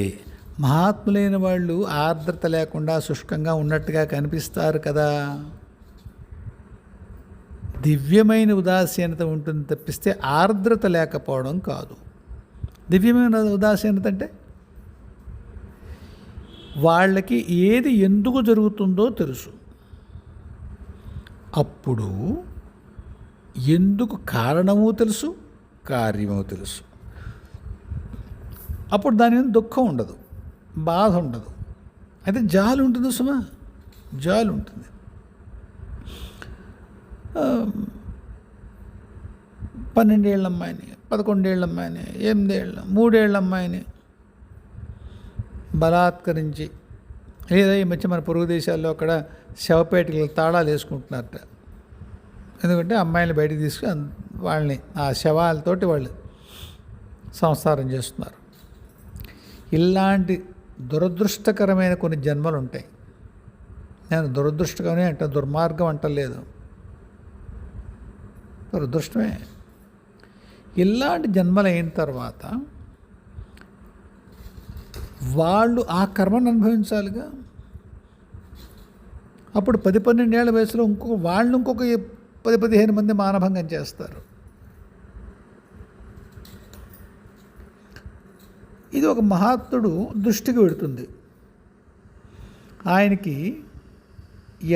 మహాత్ములైన వాళ్ళు ఆర్ద్రత లేకుండా శుష్కంగా ఉన్నట్టుగా కనిపిస్తారు కదా. దివ్యమైన ఉదాసీనత ఉంటుంది తప్పిస్తే ఆర్ద్రత లేకపోవడం కాదు. దివ్యమైన ఉదాసీనత అంటే వాళ్ళకి ఏది ఎందుకు జరుగుతుందో తెలుసు. అప్పుడు ఎందుకు కారణము తెలుసు, కార్యము తెలుసు. అప్పుడు దాని మీద దుఃఖం ఉండదు, బాధ ఉండదు. అయితే జాలి ఉంటుంది సుమా, జాలి ఉంటుంది. 12 ఏళ్ళ అమ్మాయిని, 11 ఏళ్ళ అమ్మాయిని, 8 ఏళ్ళ 3 ఏళ్ళ అమ్మాయిని బలాత్కరించి, లేదా ఈ మధ్య మన పొరుగు దేశాల్లో అక్కడ శవపేటకి తాళాలు వేసుకుంటున్నారట. ఎందుకంటే అమ్మాయిని బయటికి తీసుకుని వాళ్ళని ఆ శవాలతోటి వాళ్ళు సంసారం చేస్తున్నారు. ఇలాంటి దురదృష్టకరమైన కొన్ని జన్మలు ఉంటాయి. నేను దురదృష్టకరమే అంట, దుర్మార్గం అంటలేదు, దురదృష్టమే. ఇలాంటి జన్మలు అయిన తర్వాత వాళ్ళు ఆ కర్మను అనుభవించాలిగా. అప్పుడు 10-12 ఏళ్ల వయసులో ఇంకొక 10-15 మంది మానభంగం చేస్తారు. ఇది ఒక మహాత్ముడు దృష్టికి పెడుతుంది. ఆయనకి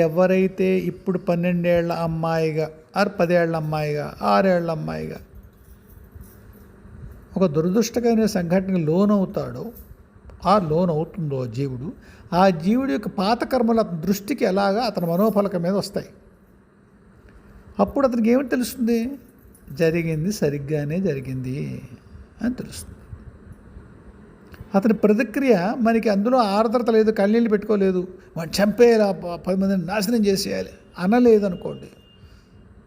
ఎవరైతే ఇప్పుడు 12 ఏళ్ల అమ్మాయిగా, 10 ఏళ్ల అమ్మాయిగా, 6 ఏళ్ల అమ్మాయిగా ఒక దురదృష్టకరమైన సంఘటనకు లోనవుతాడో, లోనవుతుందో జీవుడు, ఆ జీవుడి యొక్క పాత కర్మల దృష్టికి ఎలాగా అతని మనోఫలకం మీద వస్తాయి. అప్పుడు అతనికి ఏమిటి తెలుస్తుంది? జరిగింది సరిగ్గానే జరిగింది అని తెలుస్తుంది. అతని ప్రతిక్రియ మనకి అందులో ఆర్ద్రత లేదు, కళ్ళీళ్ళు పెట్టుకోలేదు, వాడు చంపేయాలి, 10 మందిని నాశనం చేసేయాలి అనలేదు అనుకోండి.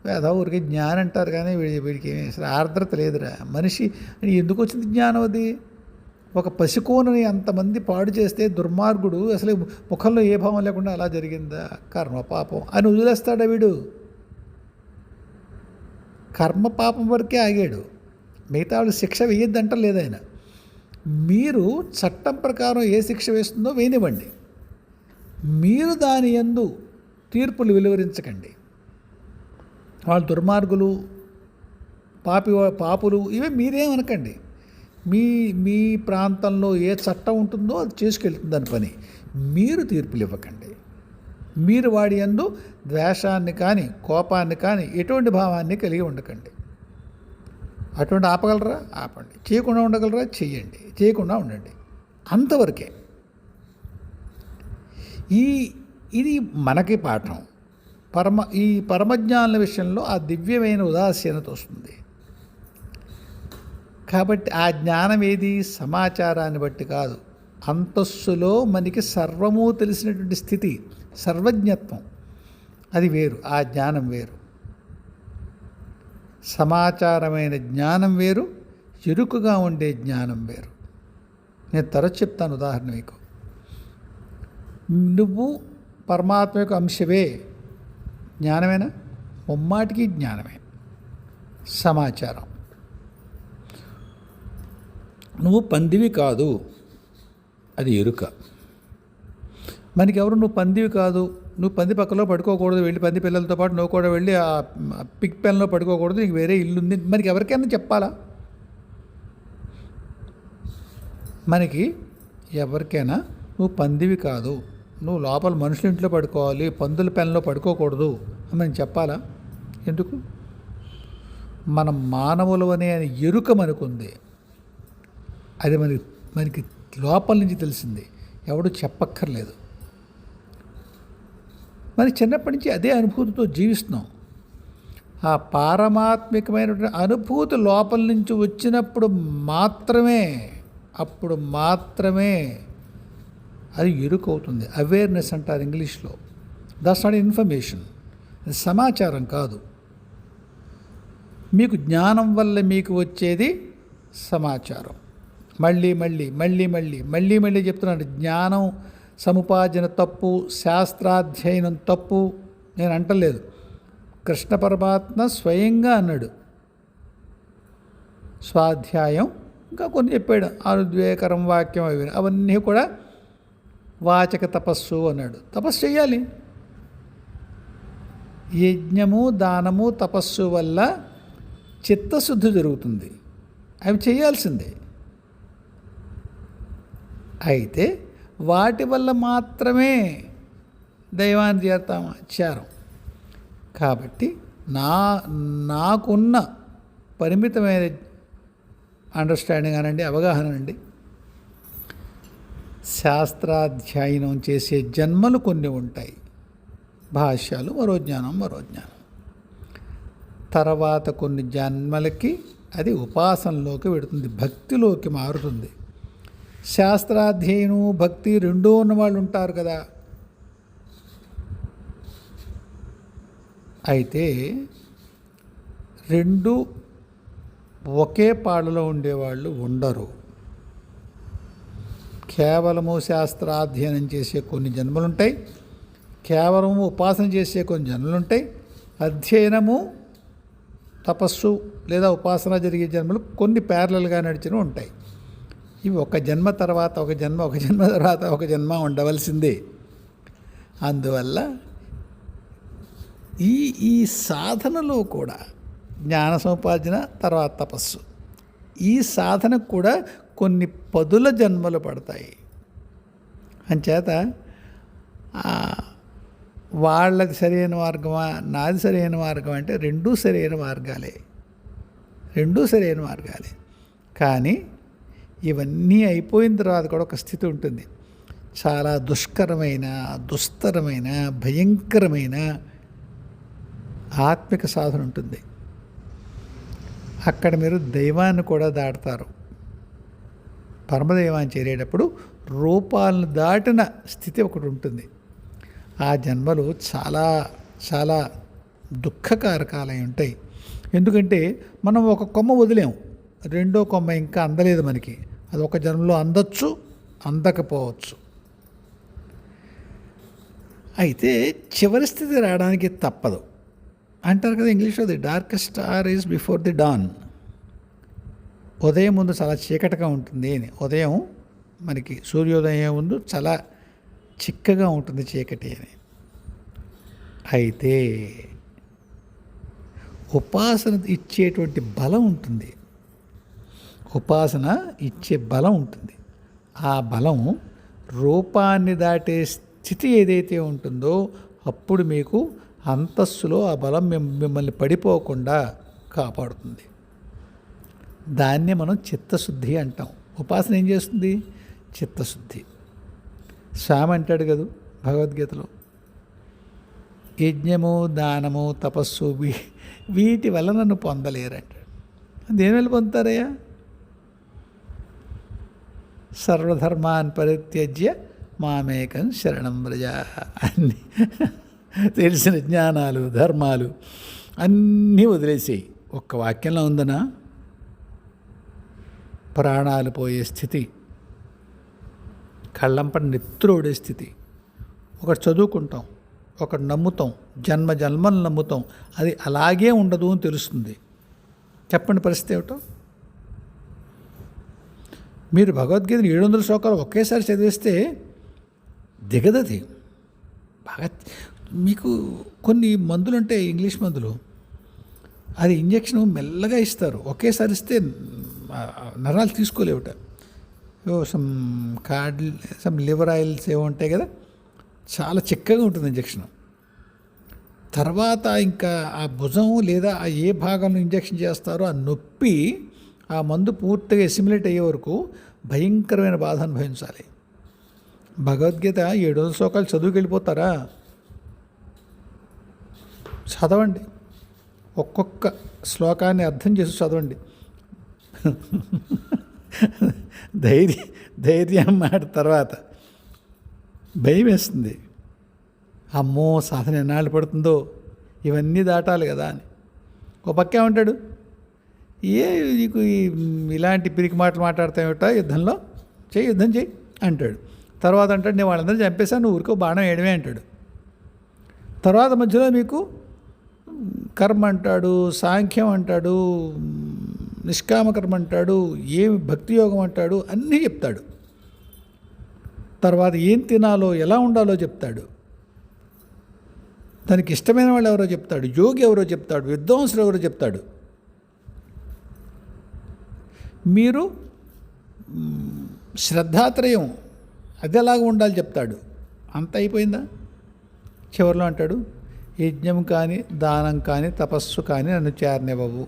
వేద ఊరికి జ్ఞానం అంటారు, కానీ వీడికి అసలు ఆర్ద్రత లేదురా. మనిషి ఎందుకు వచ్చింది జ్ఞానం? అది ఒక పసికోనని అంతమంది పాడు చేస్తే దుర్మార్గుడు అసలు ముఖంలో ఏ భావం లేకుండా అలా జరిగిందా, కర్మ పాపం అని వదిలేస్తాడా వీడు? కర్మ పాపం వరకే ఆగాడు, మిగతా వాళ్ళు శిక్ష వేయొద్దంట లేదు ఆయన. మీరు చట్టం ప్రకారం ఏ శిక్ష వేస్తుందో వేయనివ్వండి, మీరు దాని యందు తీర్పులు వెలువరించకండి. వాళ్ళు దుర్మార్గులు, పాపులు ఇవే మీరేమనకండి. మీ ప్రాంతంలో ఏ చట్టం ఉంటుందో అది చేసుకెళ్తుంది దాని పని. మీరు తీర్పులు ఇవ్వకండి. మీరు వాడి యందు ద్వేషాన్ని కానీ కోపాన్ని కానీ ఎటువంటి భావాన్ని కలిగి ఉండకండి. అటువంటి ఆపగలరా ఆపండి, చేయకుండా ఉండగలరా చెయ్యండి, చేయకుండా ఉండండి, అంతవరకే. ఇది మనకి పాఠం. ఈ పరమజ్ఞానుల విషయంలో ఆ దివ్యమైన ఉదాసీనత వస్తుంది. కాబట్టి ఆ జ్ఞానం ఏది? సమాచారాన్ని బట్టి కాదు, అంతస్సులో మనకి సర్వము తెలిసినటువంటి స్థితి, సర్వజ్ఞత్వం, అది వేరు. ఆ జ్ఞానం వేరు. సమాచారమైన జ్ఞానం వేరు, ఎరుకుగా ఉండే జ్ఞానం వేరు. నేను తరచు చెప్తాను ఉదాహరణ మీకు. నువ్వు పరమాత్మ యొక్క అంశవే, జ్ఞానమేనా? ముమ్మాటికి జ్ఞానమే, సమాచారం. నువ్వు పందివి కాదు, అది ఎరుక. మనకెవరు నువ్వు పందివి కాదు, నువ్వు పంది పక్కలో పడుకోకూడదు, వెళ్ళి పంది పిల్లలతో పాటు నువ్వు కూడా వెళ్ళి ఆ పిక్ పెన్లో పడుకోకూడదు, నీకు వేరే ఇల్లు ఉంది, మనకి ఎవరికైనా చెప్పాలా? మనకి ఎవరికైనా నువ్వు పందివి కాదు, నువ్వు లోపల మనుషుల ఇంట్లో పడుకోవాలి, పందుల పెన్లో పడుకోకూడదు అని మనం చెప్పాలా? ఎందుకు? మనం మానవులు అనే ఎరుక మనకుంది, అది మనకి లోపల నుంచి తెలిసింది, ఎవడు చెప్పక్కర్లేదు. మరి చిన్నప్పటి నుంచి అదే అనుభూతితో జీవిస్తున్నాం. ఆ పారమాత్మికమైనటువంటి అనుభూతి లోపల నుంచి వచ్చినప్పుడు మాత్రమే అప్పుడు మాత్రమే అది ఎరుకవుతుంది. అవేర్నెస్ అంటారు ఇంగ్లీష్లో. దట్స్ నాట్ ఇన్ఫర్మేషన్, అది సమాచారం కాదు. మీకు జ్ఞానం వల్ల మీకు వచ్చేది సమాచారం. మళ్ళీ మళ్ళీ మళ్ళీ మళ్ళీ మళ్ళీ మళ్ళీ చెప్తున్నాను, జ్ఞానం సముపార్జన తప్పు, శాస్త్రాధ్యయనం తప్పు నేను అంటలేదు. కృష్ణ పరమాత్మ స్వయంగా అన్నాడు. స్వాధ్యాయం ఇంకా కొన్ని చెప్పాడు, అనుద్వేకరం వాక్యం అవి అవన్నీ కూడా వాచక తపస్సు అన్నాడు. తపస్సు చేయాలి. యజ్ఞము దానము తపస్సు వల్ల చిత్తశుద్ధి జరుగుతుంది, అవి చేయాల్సిందే. అయితే వాటి వల్ల మాత్రమే దైవాన్ని చేరతాం. కాబట్టి నాకున్న పరిమితమైన అండర్స్టాండింగ్ అనండి, అవగాహన అండి, శాస్త్రాధ్యయనం చేసే జన్మలు కొన్ని ఉంటాయి. భాష్యాలు మరో జ్ఞానం. తర్వాత కొన్ని జన్మలకి అది ఉపాసనలోకి పెడుతుంది, భక్తిలోకి మారుతుంది. శాస్త్రాధ్యయనం భక్తి రెండూ ఉన్నవాళ్ళు ఉంటారు కదా. అయితే రెండు ఒకే పాడలో ఉండేవాళ్ళు ఉండరు. కేవలము శాస్త్రాధ్యయనం చేసే కొన్ని జన్మలుంటాయి, కేవలము ఉపాసన చేసే కొన్ని జన్మలుంటాయి, అధ్యయనము తపస్సు లేదా ఉపాసన జరిగే జన్మలు కొన్ని ప్యారలల్గా నడిచినవి ఉంటాయి. ఇవి ఒక జన్మ తర్వాత ఒక జన్మ, ఒక జన్మ తర్వాత ఒక జన్మ ఉండవలసిందే. అందువల్ల ఈ సాధనలో కూడా జ్ఞాన సముపార్జన తర్వాత తపస్సు, ఈ సాధనకు కూడా కొన్ని పదుల జన్మలు పడతాయి. అంచేత వాళ్ళది సరైన మార్గమా నాది సరైన మార్గం అంటే రెండూ సరైన మార్గాలే. కానీ ఇవన్నీ అయిపోయిన తర్వాత కూడా ఒక స్థితి ఉంటుంది, చాలా దుష్కరమైన, దుస్తరమైన, భయంకరమైన ఆత్మిక సాధన ఉంటుంది. అక్కడ మీరు దైవాన్ని కూడా దాటుతారు. పరమదైవాన్ని చేరేటప్పుడు రూపాలను దాటిన స్థితి ఒకటి ఉంటుంది. ఆ జన్మలు చాలా చాలా దుఃఖకారకాలై ఉంటాయి. ఎందుకంటే మనం ఒక కొమ్మ వదిలేము, రెండో కొమ్మ ఇంకా అందలేదు మనకి. అది ఒక జన్మలో అందచ్చు, అందకపోవచ్చు. అయితే చివరి స్థితి రావడానికి తప్పదు అంటారు కదా ఇంగ్లీష్లో, the darkest star is before the don. ఉదయం ముందు చాలా చీకటిగా ఉంటుంది అని. ఉదయం మనకి సూర్యోదయం ముందు చాలా చిక్కగా ఉంటుంది చీకటి అని. అయితే ఉపాసన ఇచ్చేటువంటి బలం ఉంటుంది, ఉపాసన ఇచ్చే బలం ఉంటుంది. ఆ బలం రూపాన్ని దాటే స్థితి ఏదైతే ఉంటుందో అప్పుడు మీకు అంతస్తులో ఆ బలం మిమ్మల్ని పడిపోకుండా కాపాడుతుంది. దాన్నే మనం చిత్తశుద్ధి అంటాం. ఉపాసన ఏం చేస్తుంది? చిత్తశుద్ధి. స్వామి అంటాడు కదా భగవద్గీతలో, యజ్ఞము దానము తపస్సు వీటి వల్ల నన్ను పొందలేరంటాడు. దేనివల్ల పొందుతారయ్యా? సర్వధర్మాన్ పరిత్యజ్య మామేకం శరణం వ్రజ. అన్నీ తెలిసిన జ్ఞానాలు ధర్మాలు అన్నీ వదిలేసేయి. ఒక్క వాక్యంలో ఉందనా? ప్రాణాలు పోయే స్థితి, కళ్ళంపడి నెత్తురోడే స్థితి. ఒకటి చదువుకుంటాం, ఒకటి నమ్ముతాం, జన్మలు నమ్ముతాం, అది అలాగే ఉండదు అని తెలుస్తుంది. చెప్పండి పరిస్థితి ఏమిటో. మీరు భగవద్గీతను 700 శ్లోకాలు ఒకేసారి చదివేస్తే దిగదది. బాగా మీకు కొన్ని మందులు ఉంటాయి, ఇంగ్లీష్ మందులు, అది ఇంజక్షన్ మెల్లగా ఇస్తారు. ఒకేసారి ఇస్తే నరాలు తీసుకోలేవుట. సమ్ లివర్ ఆయిల్స్ ఏవో ఉంటాయి కదా, చాలా చిక్కగా ఉంటుంది ఇంజక్షన్. తర్వాత ఇంకా ఆ భుజం లేదా ఆ ఏ భాగంలో ఇంజక్షన్ చేస్తారో ఆ నొప్పి, ఆ మందు పూర్తిగా ఎసిమిలేట్ అయ్యే వరకు భయంకరమైన బాధ అనుభవించాలి. భగవద్గీత 700 శ్లోకాలు చదువుకి వెళ్ళిపోతారా? చదవండి, ఒక్కొక్క శ్లోకాన్ని అర్థం చేసి చదవండి. ధైర్యం ధైర్యం మాట తర్వాత భయం వేస్తుంది. అమ్మో సాధన ఎన్నాళ్ళు పడుతుందో, ఇవన్నీ దాటాలి కదా అని. ఒక పక్కే ఉంటాడు, నీకు ఇలాంటి పిరికి మాటలు మాట్లాడతామేట, యుద్ధంలో యుద్ధం చేయి అంటాడు. తర్వాత అంటాడు, నేను వాళ్ళందరూ చంపేశాను, నువ్వు ఊరికో బాణం వేయడమే అంటాడు. తర్వాత మధ్యలో మీకు కర్మ అంటాడు, సాంఖ్యం అంటాడు, నిష్కామకర్మ అంటాడు, ఏమి భక్తి యోగం అంటాడు, అన్నీ చెప్తాడు. తర్వాత ఏం తినాలో ఎలా ఉండాలో చెప్తాడు. తనకి ఇష్టమైన వాళ్ళు ఎవరో చెప్తాడు, యోగి ఎవరో చెప్తాడు, విద్వాంసులు ఎవరో చెప్తాడు. మీరు శ్రద్ధాత్రయం అది ఎలాగ ఉండాలి చెప్తాడు. అంత అయిపోయిందా? చివరిలో అంటాడు, యజ్ఞం కానీ దానం కానీ తపస్సు కానీ నన్ను చేరనివ్వవు.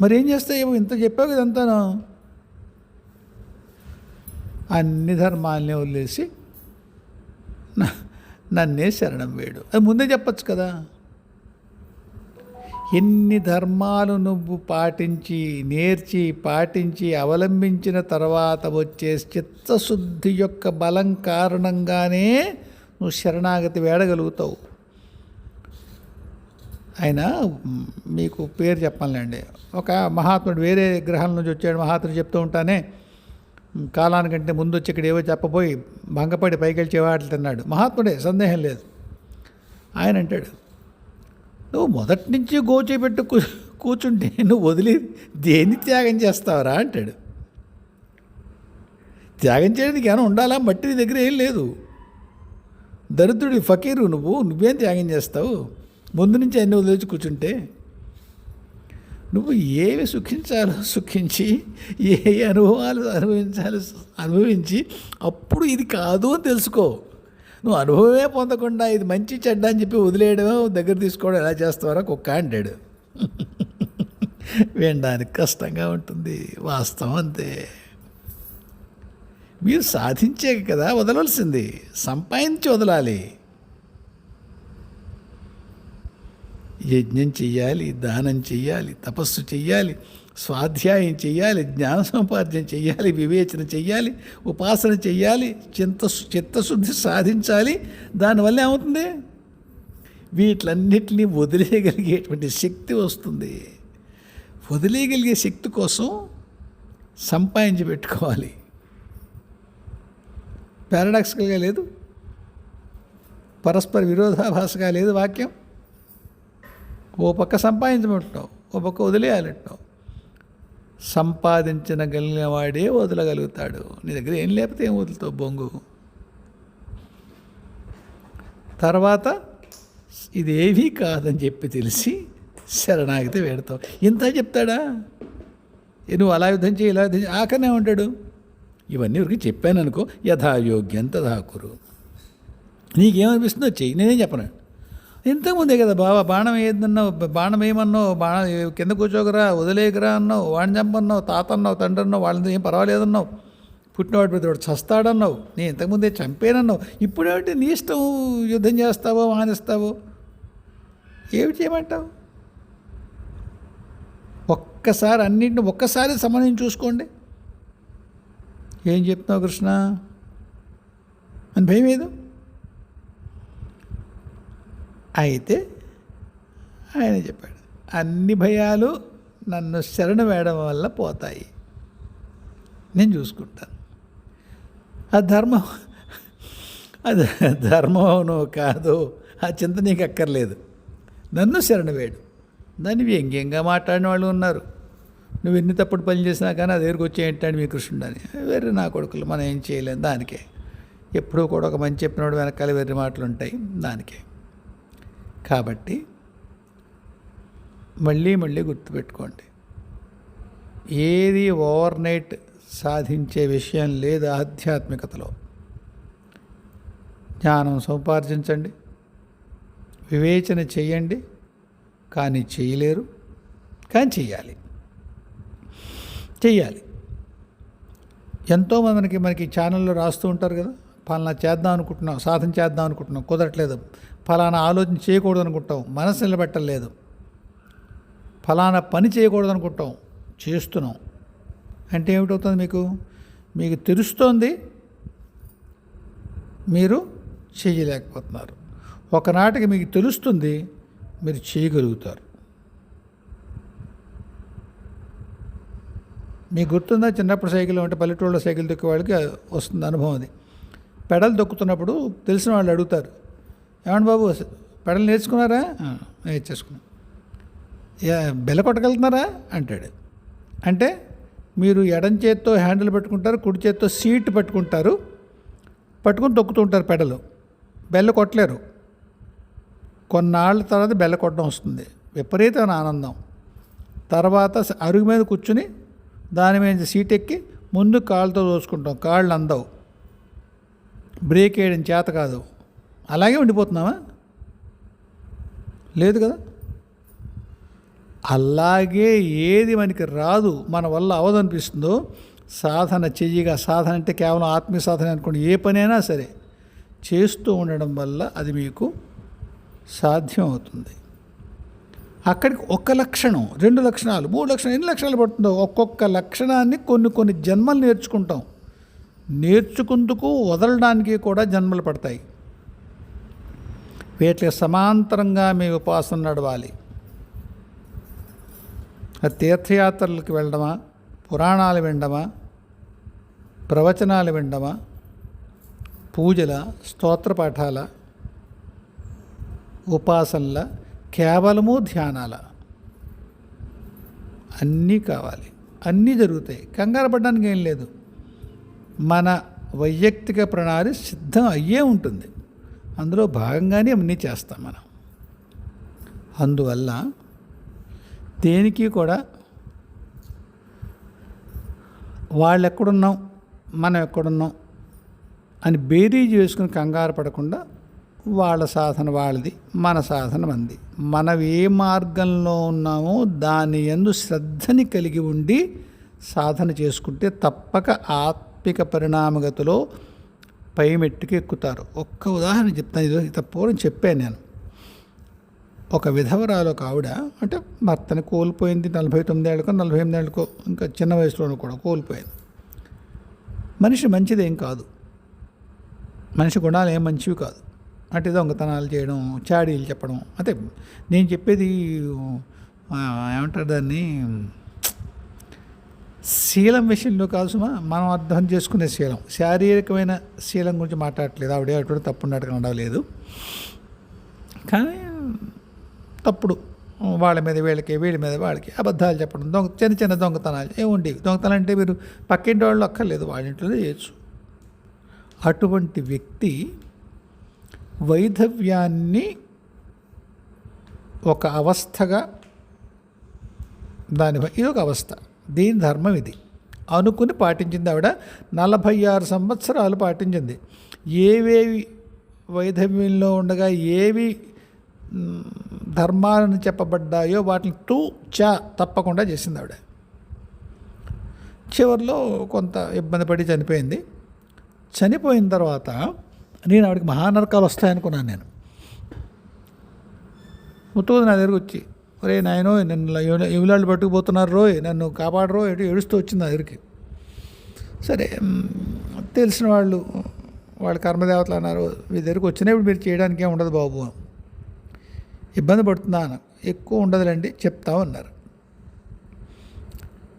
మరి ఏం చేస్తావు? ఇంత చెప్పావు ఇదంతాను. అన్ని ధర్మాలని వదిలేసి నన్నే శరణం వేడు. అది ముందే చెప్పచ్చు కదా. ఎన్ని ధర్మాలు నువ్వు పాటించి నేర్చి పాటించి అవలంబించిన తర్వాత వచ్చే చిత్తశుద్ధి యొక్క బలం కారణంగానే నువ్వు శరణాగతి వేడగలుగుతావు. ఆయన మీకు పేరు చెప్పాలండి, ఒక మహాత్ముడు వేరే గ్రహాల నుంచి వచ్చాడు. మహాత్ముడు చెప్తూ ఉంటానే, కాలానికంటే ముందు వచ్చి ఇక్కడ ఏవో చెప్పబోయి భంగపడి పైకి వెళ్ళి వాటిని తిన్నాడు. మహాత్ముడే, సందేహం లేదు. ఆయన అంటాడు, నువ్వు మొదటి నుంచి గోచేపెట్టు కూర్చుంటే నువ్వు వదిలి దేన్ని త్యాగం చేస్తావరా అంటాడు. త్యాగం చేయడానికి ఏమైనా ఉండాలా? మట్టి నీ దగ్గర ఏం లేదు. దరిద్రుడి ఫకీరు నువ్వేం త్యాగం చేస్తావు? ముందు నుంచి అన్ని వదిలేసి కూర్చుంటే నువ్వు ఏమి సుఖించాలో సుఖించి ఏ అనుభవాలు అనుభవించి అప్పుడు ఇది కాదు అని తెలుసుకో. నువ్వు అనుభవమే పొందకుండా ఇది మంచి చెడ్డ అని చెప్పి వదిలేయడం, దగ్గర తీసుకోవడం ఎలా చేస్తావరా కుక్క అంటాడు. వినడానికి కష్టంగా ఉంటుంది, వాస్తవం అంతే. మీరు సాధించే కదా వదలవలసింది, సంపాదించి వదలాలి. యజ్ఞం చెయ్యాలి, దానం చెయ్యాలి, తపస్సు చెయ్యాలి, స్వాధ్యాయం చెయ్యాలి, జ్ఞాన సముపార్జన చెయ్యాలి, వివేచన చెయ్యాలి, ఉపాసన చెయ్యాలి, చిత్తశుద్ధి సాధించాలి. దానివల్ల ఏమవుతుంది? వీటిలన్నిటినీ వదిలేయగలిగేటువంటి శక్తి వస్తుంది. వదిలేయగలిగే శక్తి కోసం సంపాదించి పెట్టుకోవాలి. పారాడాక్సికల్గా లేదు, పరస్పర విరోధాభాసగా లేదు వాక్యం. ఓ పక్క సంపాదించమంటున్నావు, ఓ పక్క వదిలేయాలంటున్నావు. సంపాదించగలిగిన వాడే వదలగలుగుతాడు. నీ దగ్గర ఏం లేకపోతే ఏం వదులుతావు? బొంగు. తర్వాత ఇదేవీ కాదని చెప్పి తెలిసి శరణాగతి వేడతావు. ఇంత చెప్తాడా? నువ్వు అలా యుద్ధం చేయి, ఇలా యుద్ధం చేయి, ఆఖరినే ఉంటాడు. ఇవన్నీ ఊరికి చెప్పాను అనుకో, యథాయోగ్యం తథాకురు. నీకేమనిపిస్తుందో చెయ్యి, నేనేం చెప్పను. ఇంతకుముందే కదా బాబా బాణం వేయద్దన్నావు, బాణం వేయమన్నావు, కింద కూర్చోకరా, వదిలేకరా అన్నావు, వాడిని చంపన్నావు, తాత అన్నావు, తండ్రి అన్నావు, వాళ్ళని ఏం పర్వాలేదన్నావు, పుట్టినవాడు ప్రతివాడు చస్తాడన్నావు, నేను ఇంతకుముందే చంపానన్నావు. ఇప్పుడేమిటి నీ ఇష్టం, యుద్ధం చేస్తావో మానేస్తావో, ఏమి చేయమంటావు? ఒక్కసారి అన్నింటిని ఒక్కసారి సమన్వయం చూసుకోండి. ఏం చెప్తున్నావు కృష్ణ అని భయం ఏదు. అయితే ఆయన చెప్పాడు, అన్ని భయాలు నన్ను శరణ వేయడం వల్ల పోతాయి, నేను చూసుకుంటాను. అది ధర్మం కాదు, ఆ చింత నీకు అక్కర్లేదు. నన్ను శరణ వేడు. దాన్ని వ్యంగ్యంగా మాట్లాడిన వాళ్ళు ఉన్నారు. నువ్వు ఎన్ని తప్పుడు పని చేసినా కానీ అది దగ్గరికి వచ్చి ఏంటంటే మీ కృష్ణుడు అని. వేరే నా కొడుకులు, మనం ఏం చేయలేం దానికే. ఎప్పుడూ కూడా ఒక మంచి చెప్పినోడు వెనకాల వేరే మాటలు ఉంటాయి దానికే. కాబట్టి మళ్ళీ గుర్తుపెట్టుకోండి, ఏది ఓవర్ నైట్ సాధించే విషయం లేదు ఆధ్యాత్మికతలో. జ్ఞానం సముపార్జించండి, వివేచన చెయ్యండి, కానీ చేయలేరు, కానీ చెయ్యాలి. ఎంతోమంది మనకి ఛానల్లో రాస్తూ ఉంటారు కదా, ఫలానా చేద్దాం అనుకుంటున్నాం, సాధన చేద్దాం అనుకుంటున్నాం, కుదరట్లేదు, ఫలానా ఆలోచన చేయకూడదు అనుకుంటాం, మనసు నిలబెట్టలేదు, ఫలానా పని చేయకూడదు అనుకుంటాం, చేస్తున్నాం. అంటే ఏమిటవుతుంది? మీకు తెలుస్తోంది, మీరు చేయలేకపోతున్నారు. ఒకనాటికి మీకు తెలుస్తుంది, మీరు చేయగలుగుతారు. మీకు గుర్తుందా, చిన్నప్పుడు సైకిల్ అంటే పల్లెటూళ్ళలో సైకిల్ తొక్కే వాళ్ళకి వస్తుంది అనుభవం. అది పెడల్ తొక్కుతున్నప్పుడు తెలిసిన వాళ్ళు అడుగుతారు, ఏమండి బాబు పెడల్ నేర్చుకున్నారా? నేర్చేసుకున్నాం. బెల్ల కొట్టగలుగుతున్నారా అంటాడు. అంటే మీరు ఎడం చేత్తో హ్యాండిల్ పట్టుకుంటారు, కుడి చేత్తో సీట్ పట్టుకుని తొక్కుతుంటారు పెడలు. బెల్ల కొట్టలేరు. కొన్నాళ్ళ తర్వాత బెల్ల కొట్టడం వస్తుంది, విపరీతమైన ఆనందం. తర్వాత అరుగు మీద కూర్చుని దాని మీద సీట్ ఎక్కి ముందు కాళ్ళతో దోచుకుంటాం, కాళ్ళు అందవు, బ్రేక్ వేయడం చేత కాదు. అలాగే ఉండిపోతున్నామా? లేదు కదా. అలాగే ఏది మనకి రాదు, మన వల్ల అవదనిపిస్తుందో సాధన చెయ్యగా, సాధన అంటే కేవలం ఆత్మీయ సాధన అనుకోండి, ఏ పనైనా సరే చేస్తూ ఉండడం వల్ల అది మీకు సాధ్యం అవుతుంది. అక్కడికి ఒక లక్షణం, 2 లక్షణాలు, 3 లక్షణాలు, ఎన్ని లక్షణాలు పడుతుందో ఒక్కొక్క లక్షణాన్ని కొన్ని జన్మలు నేర్చుకుంటాం. నేర్చుకుందుకు వదలడానికి కూడా జన్మలు పడతాయి. వీటికి సమాంతరంగా మీ ఉపాసన నడవాలి. తీర్థయాత్రలకు వెళ్ళడమా, పురాణాలు వినడమా, ప్రవచనాలు వినడమా, పూజల, స్తోత్రపాఠాల, ఉపాసనల, కేవలము ధ్యానాల, అన్నీ కావాలి. అన్నీ జరుగుతాయి, కంగారు పడడానికి ఏం లేదు. మన వైయక్తిక ప్రణాళిక సిద్ధం అయ్యే ఉంటుంది, అందులో భాగంగానే అన్నీ చేస్తాం మనం. అందువల్ల దేనికి కూడా వాళ్ళు ఎక్కడున్నాం, మనం ఎక్కడున్నాం అని బేరీజు వేసుకుని కంగారు పడకుండా వాళ్ళ సాధన వాళ్ళది, మన సాధన మనది. మనం ఏ మార్గంలో ఉన్నామో దాని యందు శ్రద్ధని కలిగి ఉండి సాధన చేసుకుంటే తప్పక ఆత్మిక పరిణామగతిలో పై మెట్టుకి ఎక్కుతారు. ఒక్క ఉదాహరణ చెప్తాను, ఇది పూర్వం చెప్పాను నేను. ఒక విధవరాలు, ఒక ఆవిడ, అంటే భర్తని కోల్పోయింది 49 ఏళ్ళకో 48 ఏళ్ళకో, ఇంకా చిన్న వయసులోనూ కూడా కోల్పోయింది. మనిషి మంచిదేం కాదు, మనిషి గుణాలు ఏం మంచివి కాదు. అంటే దొంగతనాలు చేయడం, చాడీలు చెప్పడం. అంటే నేను చెప్పేది ఏమంటారు దాన్ని, శీలం విషయంలో కాదు సుమా, మనం అర్థం చేసుకునే శీలం, శారీరకమైన శీలం గురించి మాట్లాడట్లేదు. ఆవిడ అటువంటి తప్పు ఉన్నట్టుగా లేదు, కానీ తప్పుడు వాళ్ళ మీద వీళ్ళకి, వీళ్ళ మీద వాళ్ళకి అబద్ధాలు చెప్పడం, చిన్న దొంగతనాలు ఏముండేవి. దొంగతనాలు అంటే మీరు పక్కింటి వాళ్ళు అక్కర్లేదు, వాళ్ళ ఇంట్లోనే చేయొచ్చు. అటువంటి వ్యక్తి వైధవ్యాన్ని ఒక అవస్థగా, ఇది ఒక అవస్థ, దీని ధర్మం ఇది అనుకుని పాటించింది. ఆవిడ 46 సంవత్సరాలు పాటించింది. ఏవేవి వైధవ్యంలో ఉండగా ఏవి ధర్మాలను చెప్పబడ్డాయో వాటిని తప్పకుండా చేసింది ఆవిడ. చివరిలో కొంత ఇబ్బంది పడి చనిపోయింది. చనిపోయిన తర్వాత నేను ఆవిడకి మహానరకాలు వస్తాయనుకున్నాను. నేను ముత్తూరు నా దగ్గరకు వచ్చి, ఒరే నాయనో నన్ను ఎవలాళ్ళు పట్టుకుపోతున్నారు రోయ్, నన్ను కాపాడరో ఎటు ఏడుస్తూ వచ్చింది నా దగ్గరికి. సరే, తెలిసిన వాళ్ళు, వాళ్ళ కర్మదేవతలు అన్నారు, మీ దగ్గరికి వచ్చినప్పుడు మీరు చేయడానికి ఏమి ఉండదు బాబు, ఇబ్బంది పడుతున్నాను, ఎక్కువ ఉండదులేండి చెప్తామన్నారు.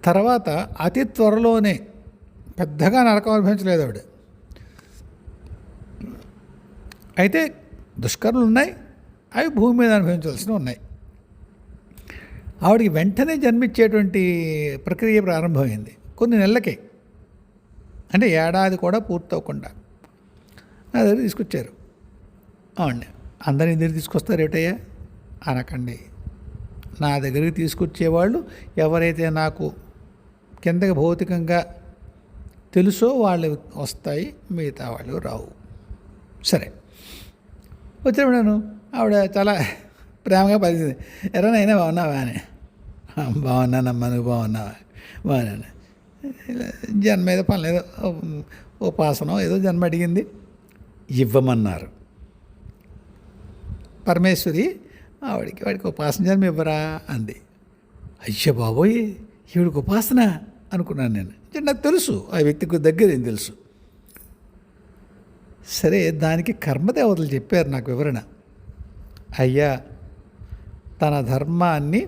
తర్వాత అతి త్వరలోనే, పెద్దగా నరకం అనుభవించలేదు ఆవిడ. అయితే దుష్కర్మలు ఉన్నాయి, అవి భూమి మీద అనుభవించాల్సినవి ఉన్నాయి. ఆవిడికి వెంటనే జన్మించేటువంటి ప్రక్రియ ప్రారంభమైంది కొన్ని నెలలకే, అంటే ఏడాది కూడా పూర్తవకుండా నా దగ్గర తీసుకొచ్చారు. అవునండి, అందరినీ దగ్గర తీసుకొస్తారు ఏటయ్యా అనకండి. నా దగ్గరికి తీసుకొచ్చేవాళ్ళు ఎవరైతే నాకు కిందకి భౌతికంగా తెలుసో వాళ్ళు వస్తాయి, మిగతా వాళ్ళు రావు. సరే, వచ్చినప్పుడు నేను ఆవిడ చాలా ప్రేమగా పలికింది, ఎర్రనైనా బాగున్నావా అని. బాగున్నానమ్మా, నువ్వు బాగున్నావా? బాగున్నాను. జన్మ ఏదో పనిలేదో, ఉపాసనం ఏదో జన్మ అడిగింది, ఇవ్వమన్నారు పరమేశ్వరి. వాడికి ఉపాసన జన్మ ఇవ్వరా అంది. అయ్యో బాబోయ్, ఈవిడికి ఉపాసన అనుకున్నాను నేను. అంటే నాకు తెలుసు ఆ వ్యక్తికి దగ్గర ఏం తెలుసు. సరే, దానికి కర్మదేవతలు చెప్పారు నాకు వివరణ. అయ్యా, తన ధర్మాన్ని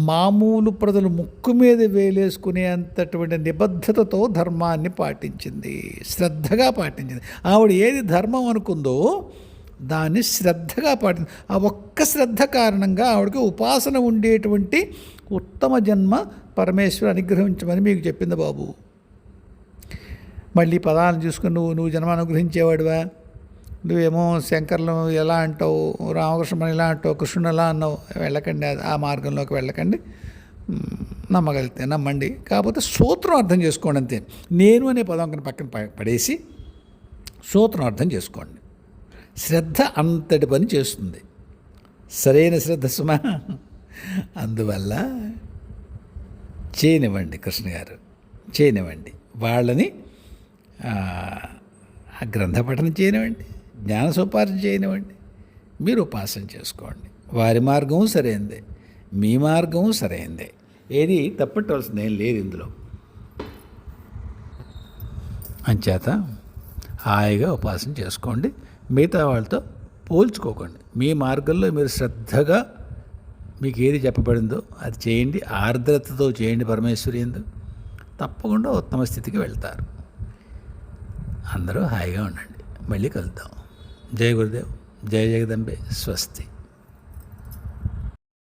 మామూలు ప్రజలు ముక్కు మీద వేలేసుకునే అంతటువంటి నిబద్ధతతో ధర్మాన్ని పాటించింది, శ్రద్ధగా పాటించింది. ఆవిడ ఏది ధర్మం అనుకుందో దాన్ని శ్రద్ధగా పాటించింది. ఆ ఒక్క శ్రద్ధ కారణంగా ఆవిడకి ఉపాసన ఉండేటువంటి ఉత్తమ జన్మ పరమేశ్వరు అనుగ్రహించమని మీకు చెప్పింది బాబు. మళ్ళీ పదాలను చూసుకుని నువ్వు జన్మ అనుగ్రహించేవాడివా? నువ్వేమో శంకర్లు ఎలా అంటావు, రామకృష్ణ ఇలా అంటావు, కృష్ణుని ఎలా అన్నావు? వెళ్ళకండి, ఆ మార్గంలోకి వెళ్ళకండి. నమ్మగలిగితే నమ్మండి, కాకపోతే సూత్రం అర్థం చేసుకోండి అంతే. నేను అనే పదం పక్కన పడేసి సూత్రం అర్థం చేసుకోండి. శ్రద్ధ అంతటి పని చేస్తుంది, సరైన శ్రద్ధ సుమా. అందువల్ల చేయనివ్వండి, కృష్ణ గారు చేయనివ్వండి, వాళ్ళని గ్రంథ పఠనం చేయనివ్వండి, జ్ఞాన సోపార్జన చేయనివ్వండి, మీరు ఉపాసన చేసుకోండి. వారి మార్గము సరైందే, మీ మార్గము సరైందే, ఏది తప్పట్టవలసింది ఏం లేదు ఇందులో. అంచేత హాయిగా ఉపాసన చేసుకోండి, మిగతా వాళ్ళతో పోల్చుకోకండి. మీ మార్గంలో మీరు శ్రద్ధగా మీకు ఏది చెప్పబడిందో అది చేయండి, ఆర్ద్రతతో చేయండి. పరమేశ్వరి ఎందు తప్పకుండా ఉత్తమ స్థితికి వెళ్తారు. అందరూ హాయిగా ఉండండి. మళ్ళీ కలుద్దాం. జయ గురుదేవ్, జయ జగదంబే, స్వస్తి.